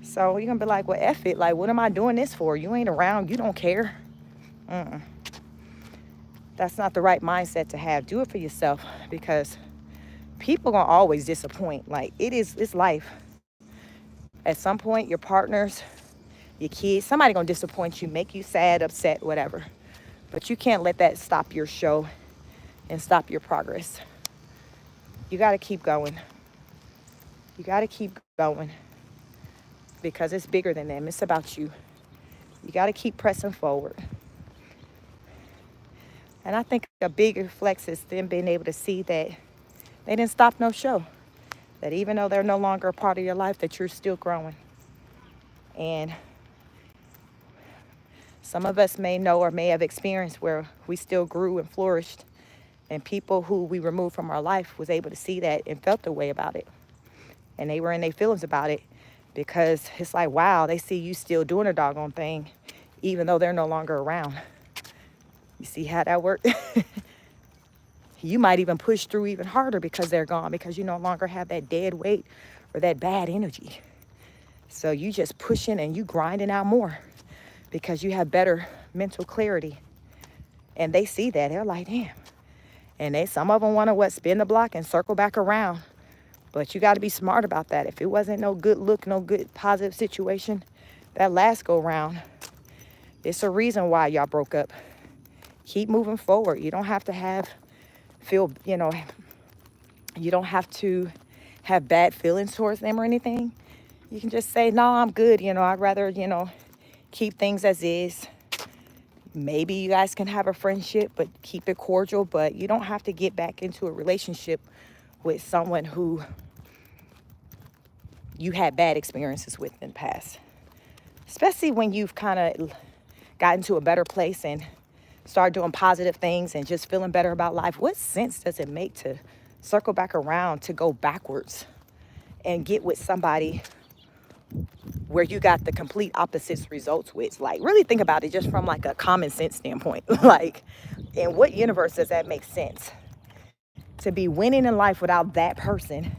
So you're going to be like, well, F it. Like, what am I doing this for? You ain't around. You don't care. That's not the right mindset to have. Do it for yourself, because people going to always disappoint. Like, it's life. At some point, your partners, your kids, somebody going to disappoint you, make you sad, upset, whatever. But you can't let that stop your show and stop your progress. You got to keep going. You got to keep going, because it's bigger than them. It's about you. You got to keep pressing forward. And I think a bigger flex is them being able to see that they didn't stop no show. That even though they're no longer a part of your life, that you're still growing. And some of us may know or may have experienced where we still grew and flourished, and people who we removed from our life was able to see that and felt the way about it. And they were in their feelings about it, because it's like, wow, they see you still doing a doggone thing, even though they're no longer around. You see how that worked? You might even push through even harder because they're gone, because you no longer have that dead weight or that bad energy. So you just pushing and you grinding out more because you have better mental clarity. And they see that. They're like, damn. And some of them want to spin the block and circle back around. But you got to be smart about that. If it wasn't no good look, no good positive situation, that last go round, it's a reason why y'all broke up. Keep moving forward. You don't have to you don't have to have bad feelings towards them or anything. You can just say, no, I'm good. I'd rather, keep things as is. Maybe you guys can have a friendship, but keep it cordial. But you don't have to get back into a relationship with someone who you had bad experiences with in the past. Especially when you've kind of gotten to a better place and start doing positive things and just feeling better about life. What sense does it make to circle back around, to go backwards and get with somebody where you got the complete opposites results with? Like, really think about it just from like a common sense standpoint. Like, in what universe does that make sense? To be winning in life without that person,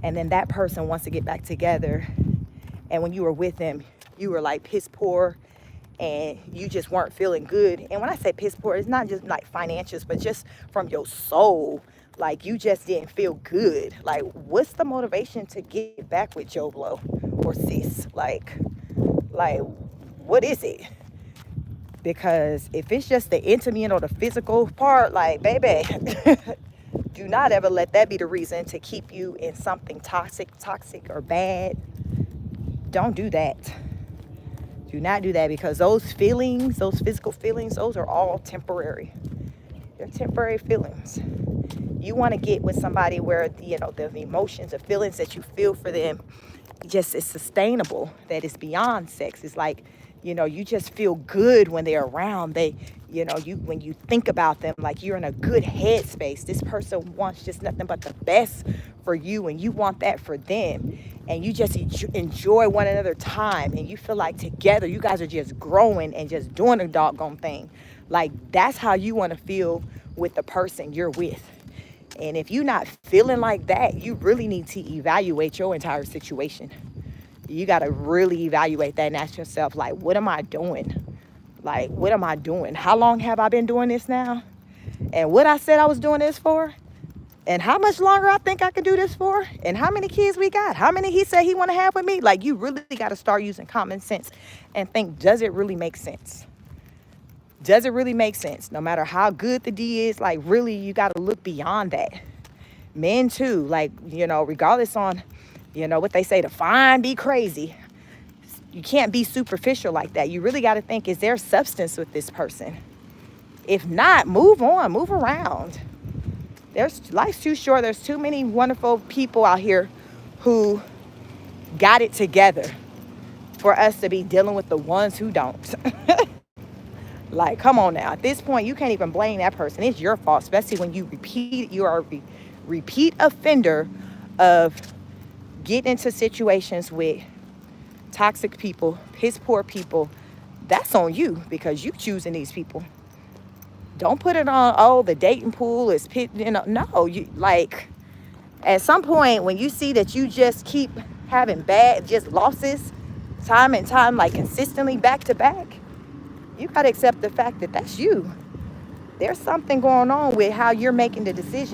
and then that person wants to get back together, and when you were with them, you were like piss poor and you just weren't feeling good. And when I say piss poor, it's not just like financials, but just from your soul. Like, you just didn't feel good. Like, what's the motivation to get back with Joe Blow or sis? Like, what is it? Because if it's just the intimate or the physical part, like, baby, do not ever let that be the reason to keep you in something toxic or bad. Don't do that. Do not do that, because those feelings, those physical feelings, those are all temporary. They're temporary feelings. You want to get with somebody where, the emotions, the feelings that you feel for them just is sustainable, that is beyond sex. It's like, you just feel good when they're around. When you think about them, like, you're in a good headspace. This person wants just nothing but the best for you, and you want that for them. And you just enjoy one another time, and you feel like together you guys are just growing and just doing a doggone thing. Like, that's how you want to feel with the person you're with. And if you're not feeling like that, you really need to evaluate your entire situation. You got to really evaluate that and ask yourself, like, what am I doing? Like, what am I doing? How long have I been doing this now? And what I said I was doing this for? And how much longer I think I can do this for? And how many kids we got? How many he said he want to have with me? Like, you really got to start using common sense and think, does it really make sense? Does it really make sense? No matter how good the D is, like, really, you got to look beyond that. Men too, like, regardless on, what they say, to find, be crazy. You can't be superficial like that. You really got to think, is there substance with this person? If not, move on, move around. Life's too short. There's too many wonderful people out here who got it together for us to be dealing with the ones who don't. Like, come on now. At this point, you can't even blame that person. It's your fault, especially when you are a repeat offender of getting into situations with toxic people, piss poor people. That's on you, because you choosing these people. Don't put it on, the dating pool is pit, no, you, like, at some point when you see that you just keep having just losses time and time, like consistently back to back, you got to accept the fact that that's you. There's something going on with how you're making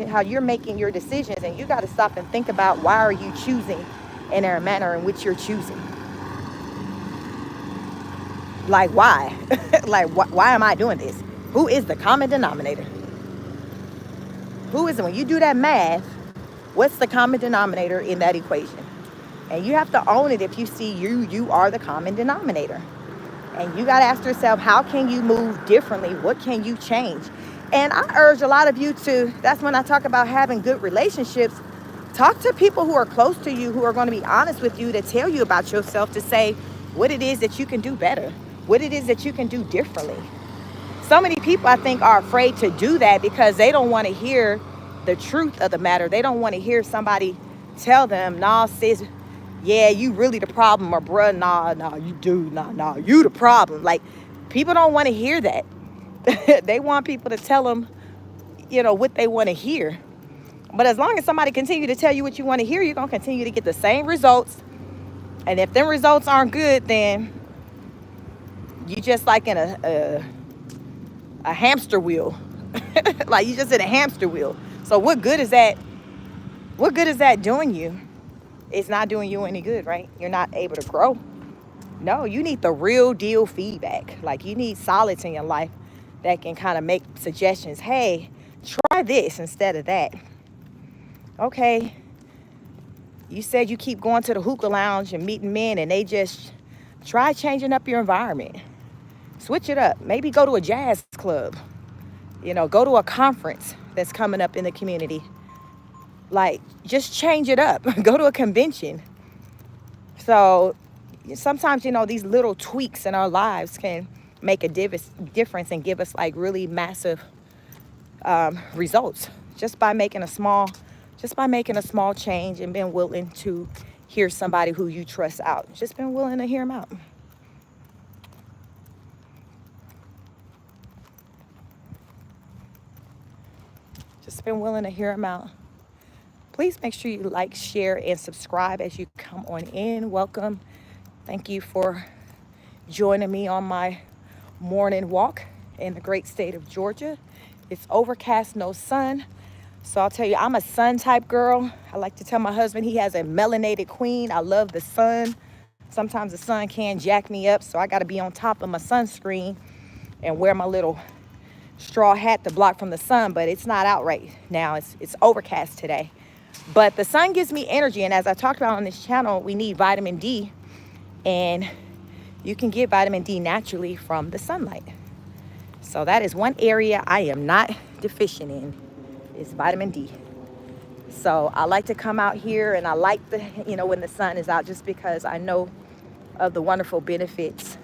how you're making your decisions, and you got to stop and think about, why are you choosing in a manner in which you're choosing? Like, why? Like, why am I doing this? Who is the common denominator? Who is it? When you do that math, what's the common denominator in that equation? And you have to own it. If you see you are the common denominator. And you got to ask yourself, how can you move differently? What can you change? And I urge a lot of you that's when I talk about having good relationships, talk to people who are close to you, who are going to be honest with you, to tell you about yourself, to say what it is that you can do better, what it is that you can do differently. So many people, I think, are afraid to do that because they don't want to hear the truth of the matter. They don't want to hear somebody tell them, nah, sis, yeah, you really the problem, or bruh, nah, you do, nah, you the problem. Like, people don't want to hear that. They want people to tell them, what they want to hear. But as long as somebody continue to tell you what you want to hear, you're going to continue to get the same results. And if them results aren't good, then you just like in a hamster wheel. Like, you just in a hamster wheel. So what good is that? What good is that doing you? It's not doing you any good, right? You're not able to grow. No, you need the real deal feedback. Like, you need solids in your life that can kind of make suggestions. Hey, try this instead of that. Okay, You said you keep going to the hookah lounge and meeting men, and they just try changing up your environment. Switch it up. Maybe go to a jazz club. Go to a conference that's coming up in the community. Like, just change it up. Go to a convention. So sometimes, these little tweaks in our lives can make a difference and give us like really massive results just by making a small change and being willing to hear somebody who you trust out. Just being willing to hear them out. Just been willing to hear them out. Please make sure you like, share, and subscribe as you come on in. Welcome. Thank you for joining me on my morning walk in the great state of Georgia. It's overcast, no sun. So I'll tell you, I'm a sun type girl. I like to tell my husband he has a melanated queen. I love the sun. Sometimes the sun can jack me up, so I got to be on top of my sunscreen and wear my little straw hat to block from the sun, but it's not out right now. It's overcast today. But the sun gives me energy, and as I talked about on this channel, we need vitamin D, and you can get vitamin D naturally from the sunlight. So that is one area I am not deficient in, is vitamin D. So I like to come out here, and I like when the sun is out, just because I know of the wonderful benefits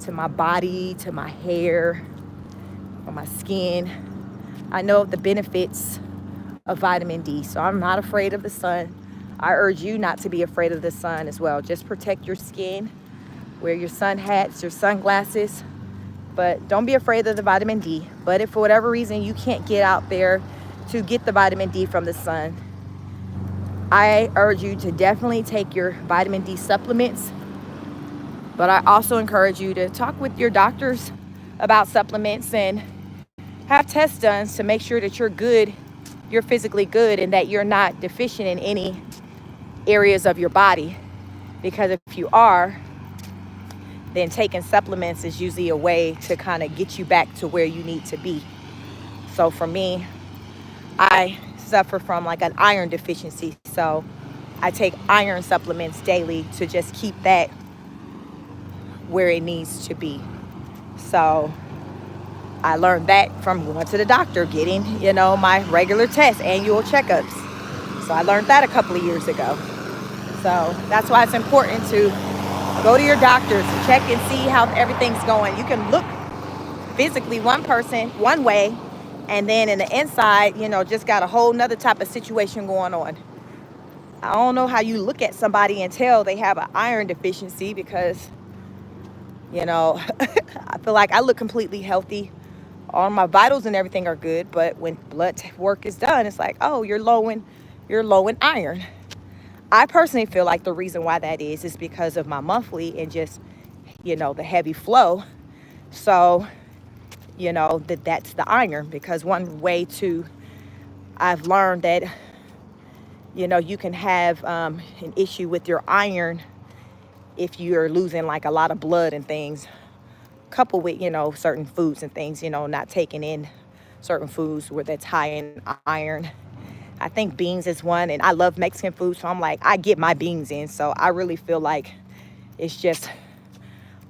to my body, to my hair, or my skin. I know of the benefits of vitamin D, so I'm not afraid of the sun. I urge you not to be afraid of the sun as well. Just protect your skin, wear your sun hats, your sunglasses, but don't be afraid of the vitamin D. But if for whatever reason you can't get out there to get the vitamin D from the sun, I urge you to definitely take your vitamin D supplements. But I also encourage you to talk with your doctors about supplements and have tests done to make sure that you're good, you're physically good, and that you're not deficient in any areas of your body. Because if you are, then taking supplements is usually a way to kind of get you back to where you need to be. So for me, I suffer from like an iron deficiency. So I take iron supplements daily to just keep that where it needs to be. So I learned that from going to the doctor, getting, my regular tests, annual checkups. So I learned that a couple of years ago. So that's why it's important to go to your doctors, check and see how everything's going. You can look physically one person one way, and then in the inside, just got a whole nother type of situation going on. I don't know how you look at somebody and tell they have an iron deficiency, because, I feel like I look completely healthy. All my vitals and everything are good, but when blood work is done, it's like, oh, you're low in iron. I personally feel like the reason why that is because of my monthly and just, the heavy flow. So, that's the iron. Because one way I've learned that, you can have an issue with your iron if you're losing like a lot of blood and things, coupled with, certain foods and things, not taking in certain foods where that's high in iron. I think beans is one, and I love Mexican food, so I'm like, I get my beans in. So I really feel like it's just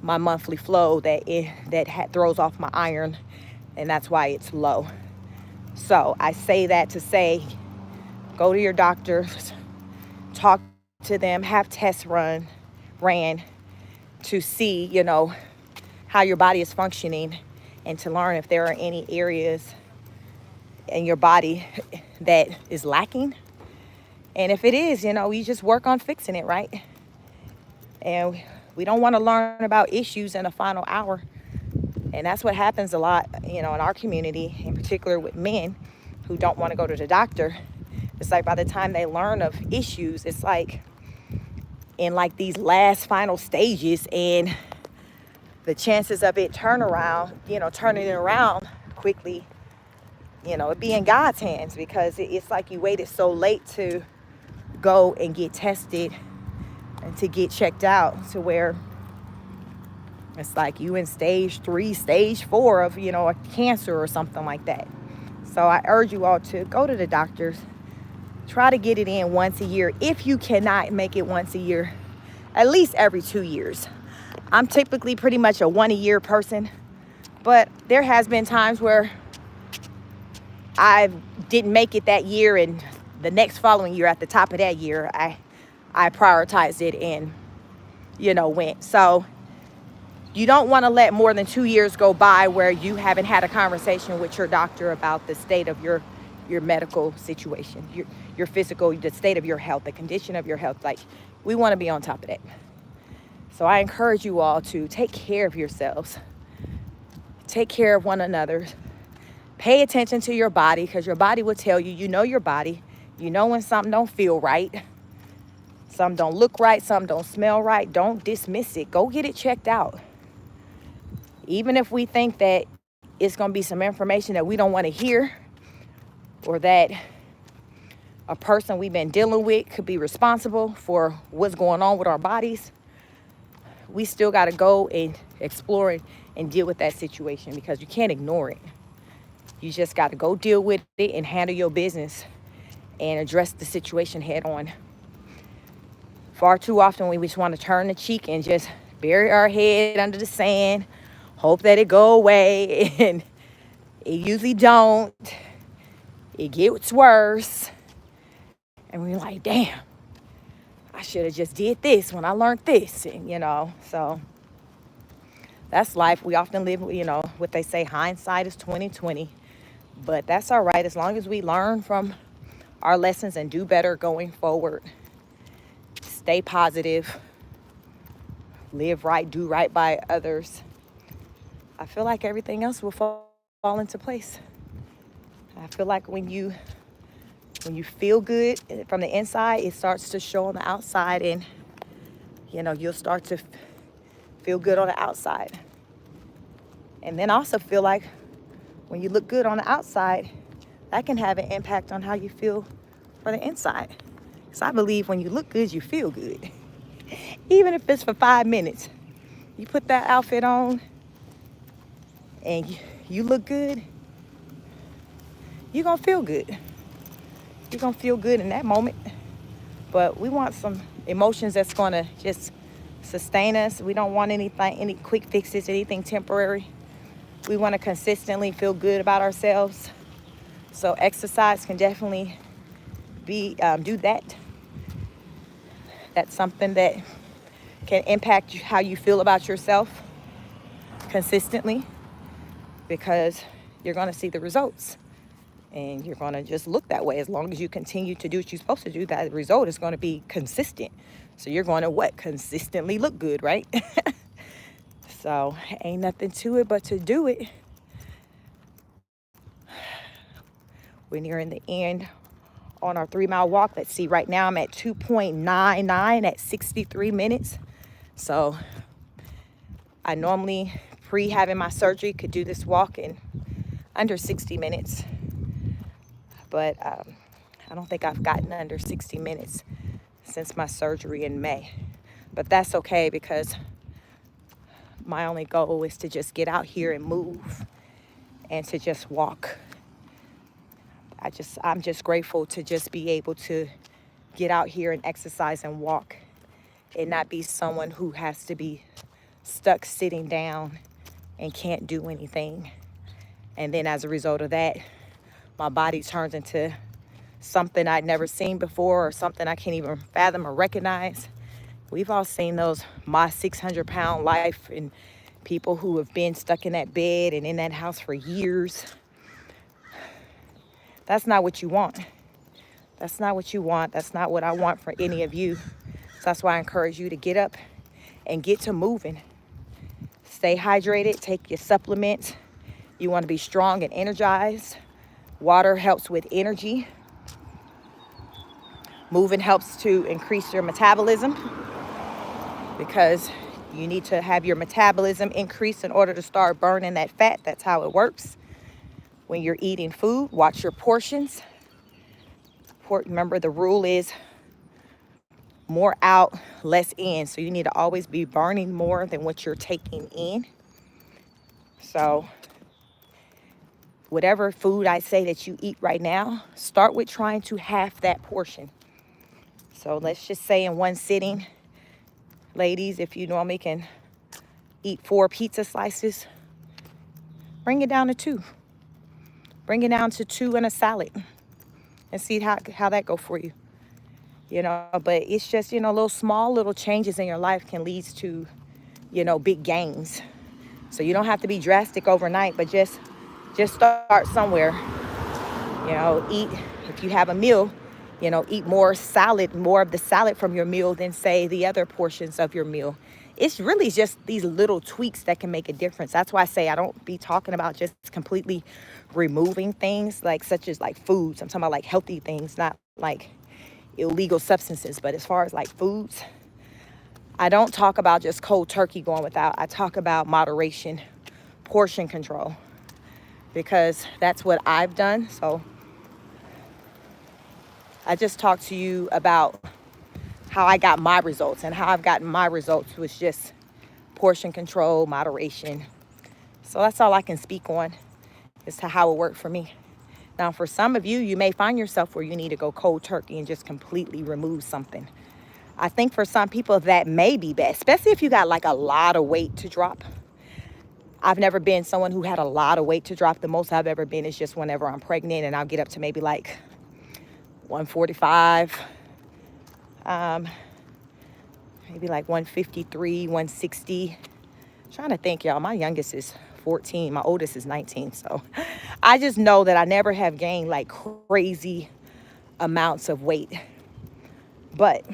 my monthly flow that throws off my iron, and that's why it's low. So I say that to say, go to your doctor, talk to them, have tests ran to see, how your body is functioning, and to learn if there are any areas in your body that is lacking. And if it is, you just work on fixing it, right? And we don't want to learn about issues in the final hour. And that's what happens a lot, in our community, in particular with men who don't want to go to the doctor. It's like by the time they learn of issues, it's like in like these last final stages, and the chances of it turning it around quickly, it be in God's hands, because it's like you waited so late to go and get tested and to get checked out, to where it's like you in stage 3, stage 4 of, a cancer or something like that. So I urge you all to go to the doctors, Try to get it in once a year. If you cannot make it once a year, at least every 2 years. I'm typically pretty much a 1 a year person, but there has been times where I didn't make it that year, and the next following year, at the top of that year, I prioritized it and went. So you don't want to let more than 2 years go by where you haven't had a conversation with your doctor about the state of your medical situation, your physical, the state of your health, the condition of your health. Like, we want to be on top of that. So I encourage you all to take care of yourselves, take care of one another, pay attention to your body, because your body will tell you. You know your body. You know when something don't feel right, some don't look right, some don't smell right. Don't dismiss it. Go get it checked out. Even if we think that it's going to be some information that we don't want to hear, or that a person we've been dealing with could be responsible for what's going on with our bodies, we still got to go and explore it and deal with that situation, because you can't ignore it. You just got to go deal with it and handle your business and address the situation head on. Far too often we just want to turn the cheek and just bury our head under the sand, hope that it go away, and it usually don't. It gets worse, and we're like, damn, I should have just did this when I learned this. And so that's life. We often live, what they say, hindsight is 20/20, but that's all right as long as we learn from our lessons and do better going forward. Stay positive, live right, do right by others. I feel like everything else will fall into place. I feel like when you feel good from the inside, it starts to show on the outside, and you'll start to feel good on the outside. And then also feel like when you look good on the outside, that can have an impact on how you feel for the inside. Because I believe when you look good, you feel good. Even if it's for 5 minutes. You put that outfit on and you look good, you're going to feel good. You're going to feel good in that moment. But we want some emotions that's going to just sustain us. We don't want any quick fixes, anything temporary. We want to consistently feel good about ourselves. So exercise can definitely do that. That's something that can impact how you feel about yourself consistently, because you're going to see the results, and you're going to just look that way. As long as you continue to do what you're supposed to do, that result is going to be consistent. So you're going to consistently look good, right? So ain't nothing to it but to do it. We're nearing the end on our 3-mile walk. Let's see, right now I'm at 2.99 at 63 minutes. So I normally, pre-having my surgery, could do this walk in under 60 minutes. But I don't think I've gotten under 60 minutes since my surgery in May. But that's okay, because my only goal is to just get out here and move and to just walk. I'm just grateful to just be able to get out here and exercise and walk, and not be someone who has to be stuck sitting down and can't do anything. And then as a result of that, my body turns into something I'd never seen before, or something I can't even fathom or recognize. We've all seen those my 600-pound life, and people who have been stuck in that bed and in that house for years. That's not what you want. That's not what you want. That's not what I want for any of you. So that's why I encourage you to get up and get to moving. Stay hydrated, take your supplements. You want to be strong and energized. Water helps with energy. Moving helps to increase your metabolism, because you need to have your metabolism increase in order to start burning that fat. That's how it works. When you're eating food, watch your portions. Remember, the rule is more out, less in. So you need to always be burning more than what you're taking in. So whatever food I say that you eat right now, start with trying to half that portion. So let's just say in one sitting, ladies, if you normally can eat 4 pizza slices, bring it down to 2. Bring it down to 2 and a salad and see how that go for you. You know, but it's just, you know, little changes in your life can lead to, you know, big gains. So you don't have to be drastic overnight, but just start somewhere. You know, eat, if you have a meal, you know, eat more salad, more of the salad from your meal than say the other portions of your meal. It's really just these little tweaks that can make a difference. That's why I say I don't be talking about just completely removing things like such as like foods. I'm talking about like healthy things, not like illegal substances. But as far as like foods, I don't talk about just cold turkey going without. I talk about moderation, portion control, because that's what I've done. So I just talked to you about how I got my results, and how I've gotten my results was just portion control, moderation. So that's all I can speak on as to how it worked for me. Now, for some of you, you may find yourself where you need to go cold turkey and just completely remove something. I think for some people that may be best, especially if you got like a lot of weight to drop. I've never been someone who had a lot of weight to drop. The most I've ever been is just whenever I'm pregnant, and I'll get up to maybe like 145, maybe like 153, 160. I'm trying to think, y'all. My youngest is 14. My oldest is 19. So I just know that I never have gained like crazy amounts of weight. But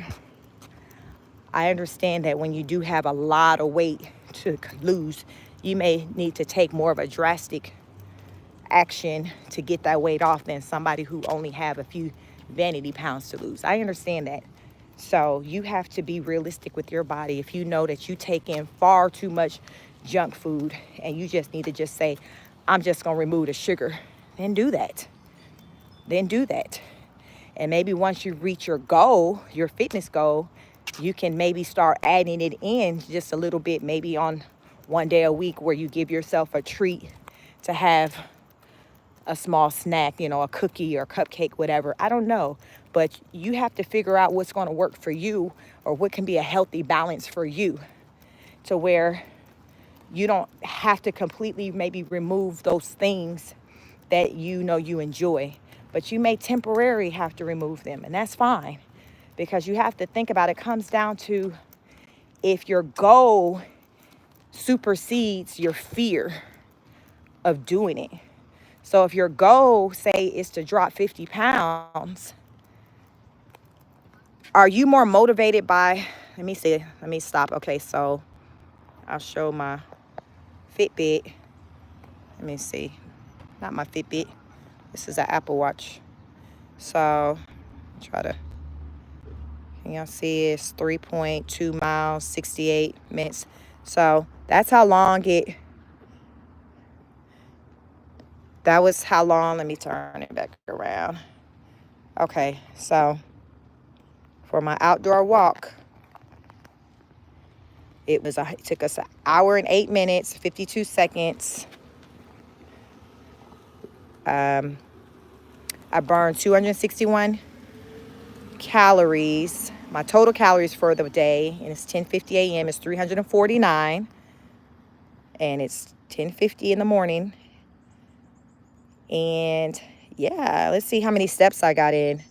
I understand that when you do have a lot of weight to lose, you may need to take more of a drastic action to get that weight off than somebody who only have a few vanity pounds to lose. I understand that. So you have to be realistic with your body. If you know that you take in far too much junk food and you just need to just say, I'm just going to remove the sugar, then do that. Then do that. And maybe once you reach your goal, your fitness goal, you can maybe start adding it in just a little bit, maybe on one day a week where you give yourself a treat to have a small snack, you know, a cookie or a cupcake, whatever. I don't know. But you have to figure out what's going to work for you, or what can be a healthy balance for you, to where you don't have to completely maybe remove those things that you know you enjoy. But you may temporarily have to remove them, and that's fine, because you have to think about it. Comes down to if your goal supersedes your fear of doing it. So if your goal, say, is to drop 50 pounds, are you more motivated by, let me see, let me stop. Okay, so I'll show my Fitbit. Let me see, not my Fitbit. This is an Apple Watch. So try to, can y'all see it's 3.2 miles, 68 minutes. So that's how long that was how long. Let me turn it back around. Okay, so for my outdoor walk, it took us 1 hour and 8 minutes, 52 seconds. I burned 261 calories. My total calories for the day, and it's 10:50 a.m. is 349, and it's 10:50 in the morning. And yeah, let's see how many steps I got in.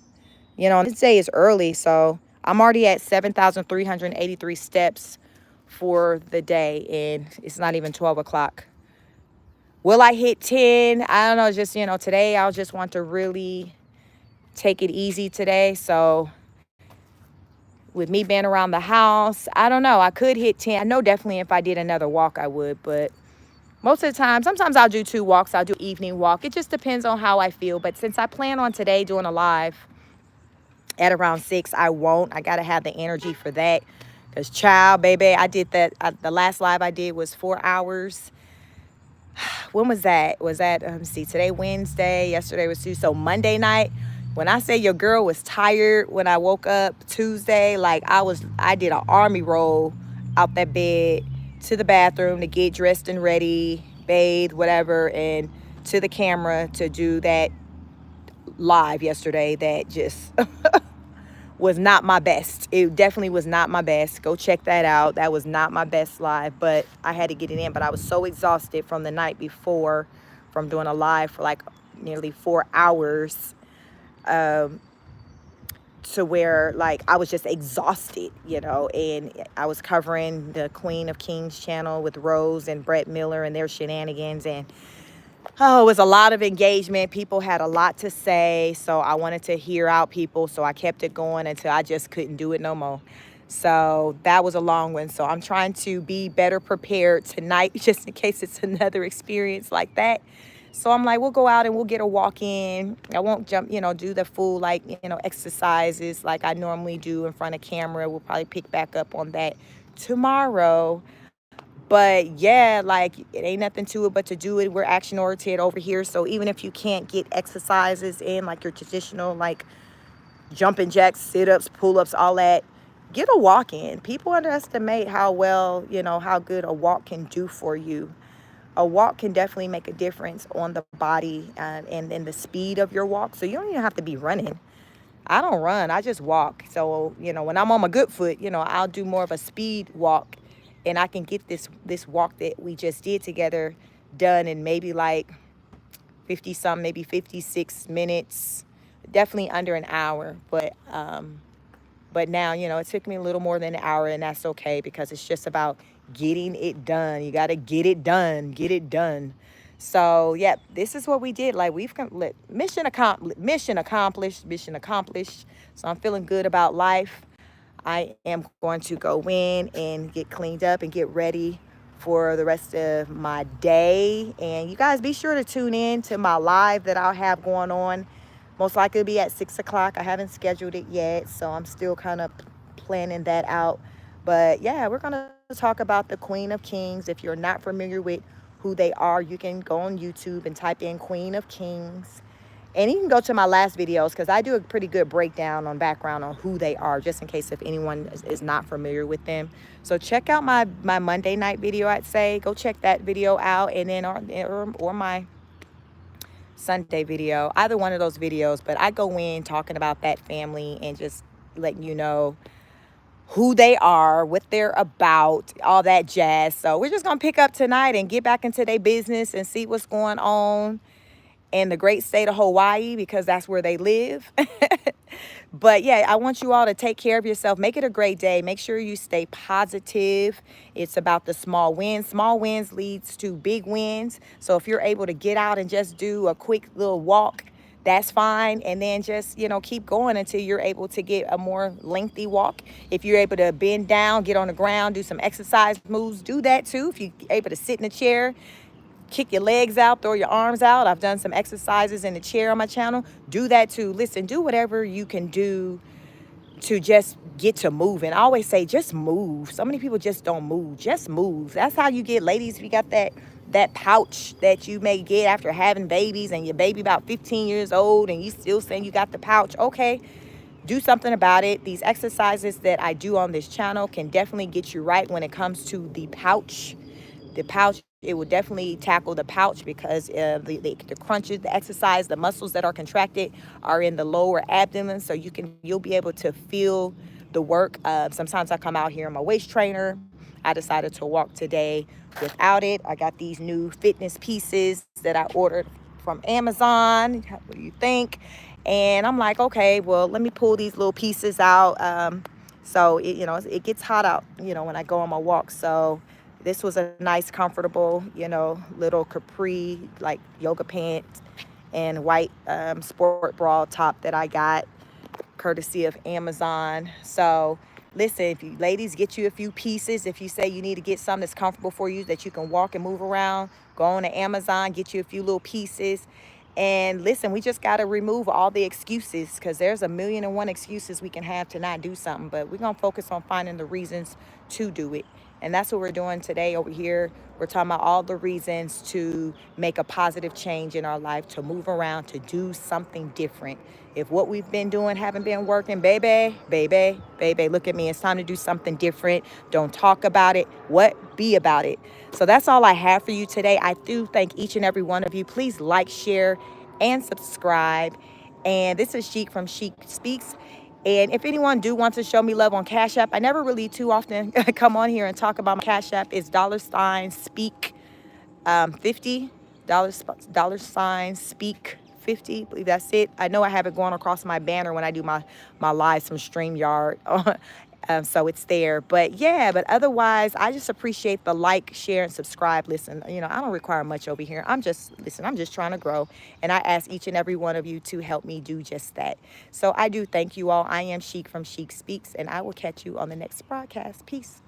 You know, this day is early, so I'm already at 7,383 steps for the day, and it's not even 12 o'clock. Will I hit 10? I don't know. Just, you know, today I'll just want to really take it easy today. So with me being around the house, I don't know. I could hit 10. I know definitely if I did another walk, I would. But most of the time, sometimes I'll do 2 walks. I'll do evening walk. It just depends on how I feel. But since I plan on today doing a live at around 6, I won't. I got to have the energy for that. Because, child, baby, I did that. The last live I did was 4 hours. When was that? Was that, let me see, today Wednesday, yesterday was Tuesday. So Monday night, when I say your girl was tired when I woke up Tuesday, like I did an army roll out that bed to the bathroom to get dressed and ready, bathe, whatever, and to the camera to do that live yesterday that just was not my best. It definitely was not my best. Go check that out. That was not my best live, but I had to get it in. But I was so exhausted from the night before, from doing a live for like nearly 4 hours, to where like I was just exhausted, and I was covering the Queen of Kings channel with Rose and Brett Miller and their shenanigans, and oh, it was a lot of engagement. People had a lot to say, so I wanted to hear out people, so I kept it going until I just couldn't do it no more. So that was a long one. So I'm trying to be better prepared tonight just in case it's another experience like that. So I'm like, we'll go out and we'll get a walk in. I won't jump, do the full exercises like I normally do in front of camera. We'll probably pick back up on that tomorrow. But yeah, like it ain't nothing to it but to do it. We're action oriented over here. So even if you can't get exercises in like your traditional like jumping jacks, sit-ups, pull-ups, all that, get a walk in. People underestimate how well, how good a walk can do for you. A walk can definitely make a difference on the body and in the speed of your walk. So you don't even have to be running. I don't run, I just walk. So, when I'm on my good foot, I'll do more of a speed walk, and I can get this walk that we just did together done in maybe like 50 some, maybe 56 minutes, definitely under an hour. But now, it took me a little more than an hour, and that's okay because it's just about getting it done. You got to get it done, get it done. So, yeah, this is what we did. Like, mission accomplished, mission accomplished, mission accomplished. So I'm feeling good about life. I am going to go in and get cleaned up and get ready for the rest of my day. And you guys be sure to tune in to my live that I'll have going on. Most likely it'll be at 6 o'clock. I haven't scheduled it yet, so I'm still kind of planning that out. But yeah, we're going to talk about the Queen of Kings. If you're not familiar with who they are, you can go on YouTube and type in Queen of Kings. And you can go to my last videos because I do a pretty good breakdown on background on who they are, just in case if anyone is not familiar with them. So check out my Monday night video, I'd say. Go check that video out, and then or my Sunday video, either one of those videos. But I go in talking about that family and just letting you know who they are, what they're about, all that jazz. So we're just going to pick up tonight and get back into their business and see what's going on in the great state of Hawaii, because that's where they live. But yeah, I want you all to take care of yourself. Make it a great day. Make sure you stay positive. It's about the small wins. Small wins leads to big wins. So if you're able to get out and just do a quick little walk, that's fine. And then just, keep going until you're able to get a more lengthy walk. If you're able to bend down, get on the ground, do some exercise moves, do that too. If you're able to sit in a chair, kick your legs out, throw your arms out. I've done some exercises in the chair on my channel. Do that too. Listen, do whatever you can do to just get to moving. I always say just move. So many people just don't move. Just move. That's how you get, ladies, if you got that pouch that you may get after having babies and your baby about 15 years old and you still saying you got the pouch. Okay, do something about it. These exercises that I do on this channel can definitely get you right when it comes to the pouch. The pouch, it will definitely tackle the pouch because the crunches, the exercise, the muscles that are contracted are in the lower abdomen. So you'll be able to feel the work. Sometimes I come out here in my waist trainer. I decided to walk today without it. I got these new fitness pieces that I ordered from Amazon. What do you think? And I'm like, okay, well, let me pull these little pieces out. So it gets hot out, when I go on my walk. So this was a nice, comfortable, little capri, like yoga pants and white sport bra top that I got courtesy of Amazon. So listen, if you ladies, get you a few pieces. If you say you need to get something that's comfortable for you, that you can walk and move around, go on to Amazon, get you a few little pieces. And listen, we just got to remove all the excuses, because there's 1,000,001 excuses we can have to not do something. But we're going to focus on finding the reasons to do it. And that's what we're doing today over here. We're talking about all the reasons to make a positive change in our life, to move around, to do something different. If what we've been doing haven't been working, baby, look at me. It's time to do something different. Don't talk about it. What? Be about it. So that's all I have for you today. I do thank each and every one of you. Please like, share, and subscribe. And this is Chic from Chic Speaks. And if anyone do want to show me love on Cash App, I never really too often come on here and talk about my Cash App. It's $speak 50 dollar sign speak 50. I believe that's it. I know I have it going across my banner when I do my lives from StreamYard. So it's there. But yeah, but otherwise, I just appreciate the like, share, and subscribe. Listen, I don't require much over here. I'm just trying to grow. And I ask each and every one of you to help me do just that. So I do thank you all. I am Chic from Chic Speaks, and I will catch you on the next broadcast. Peace.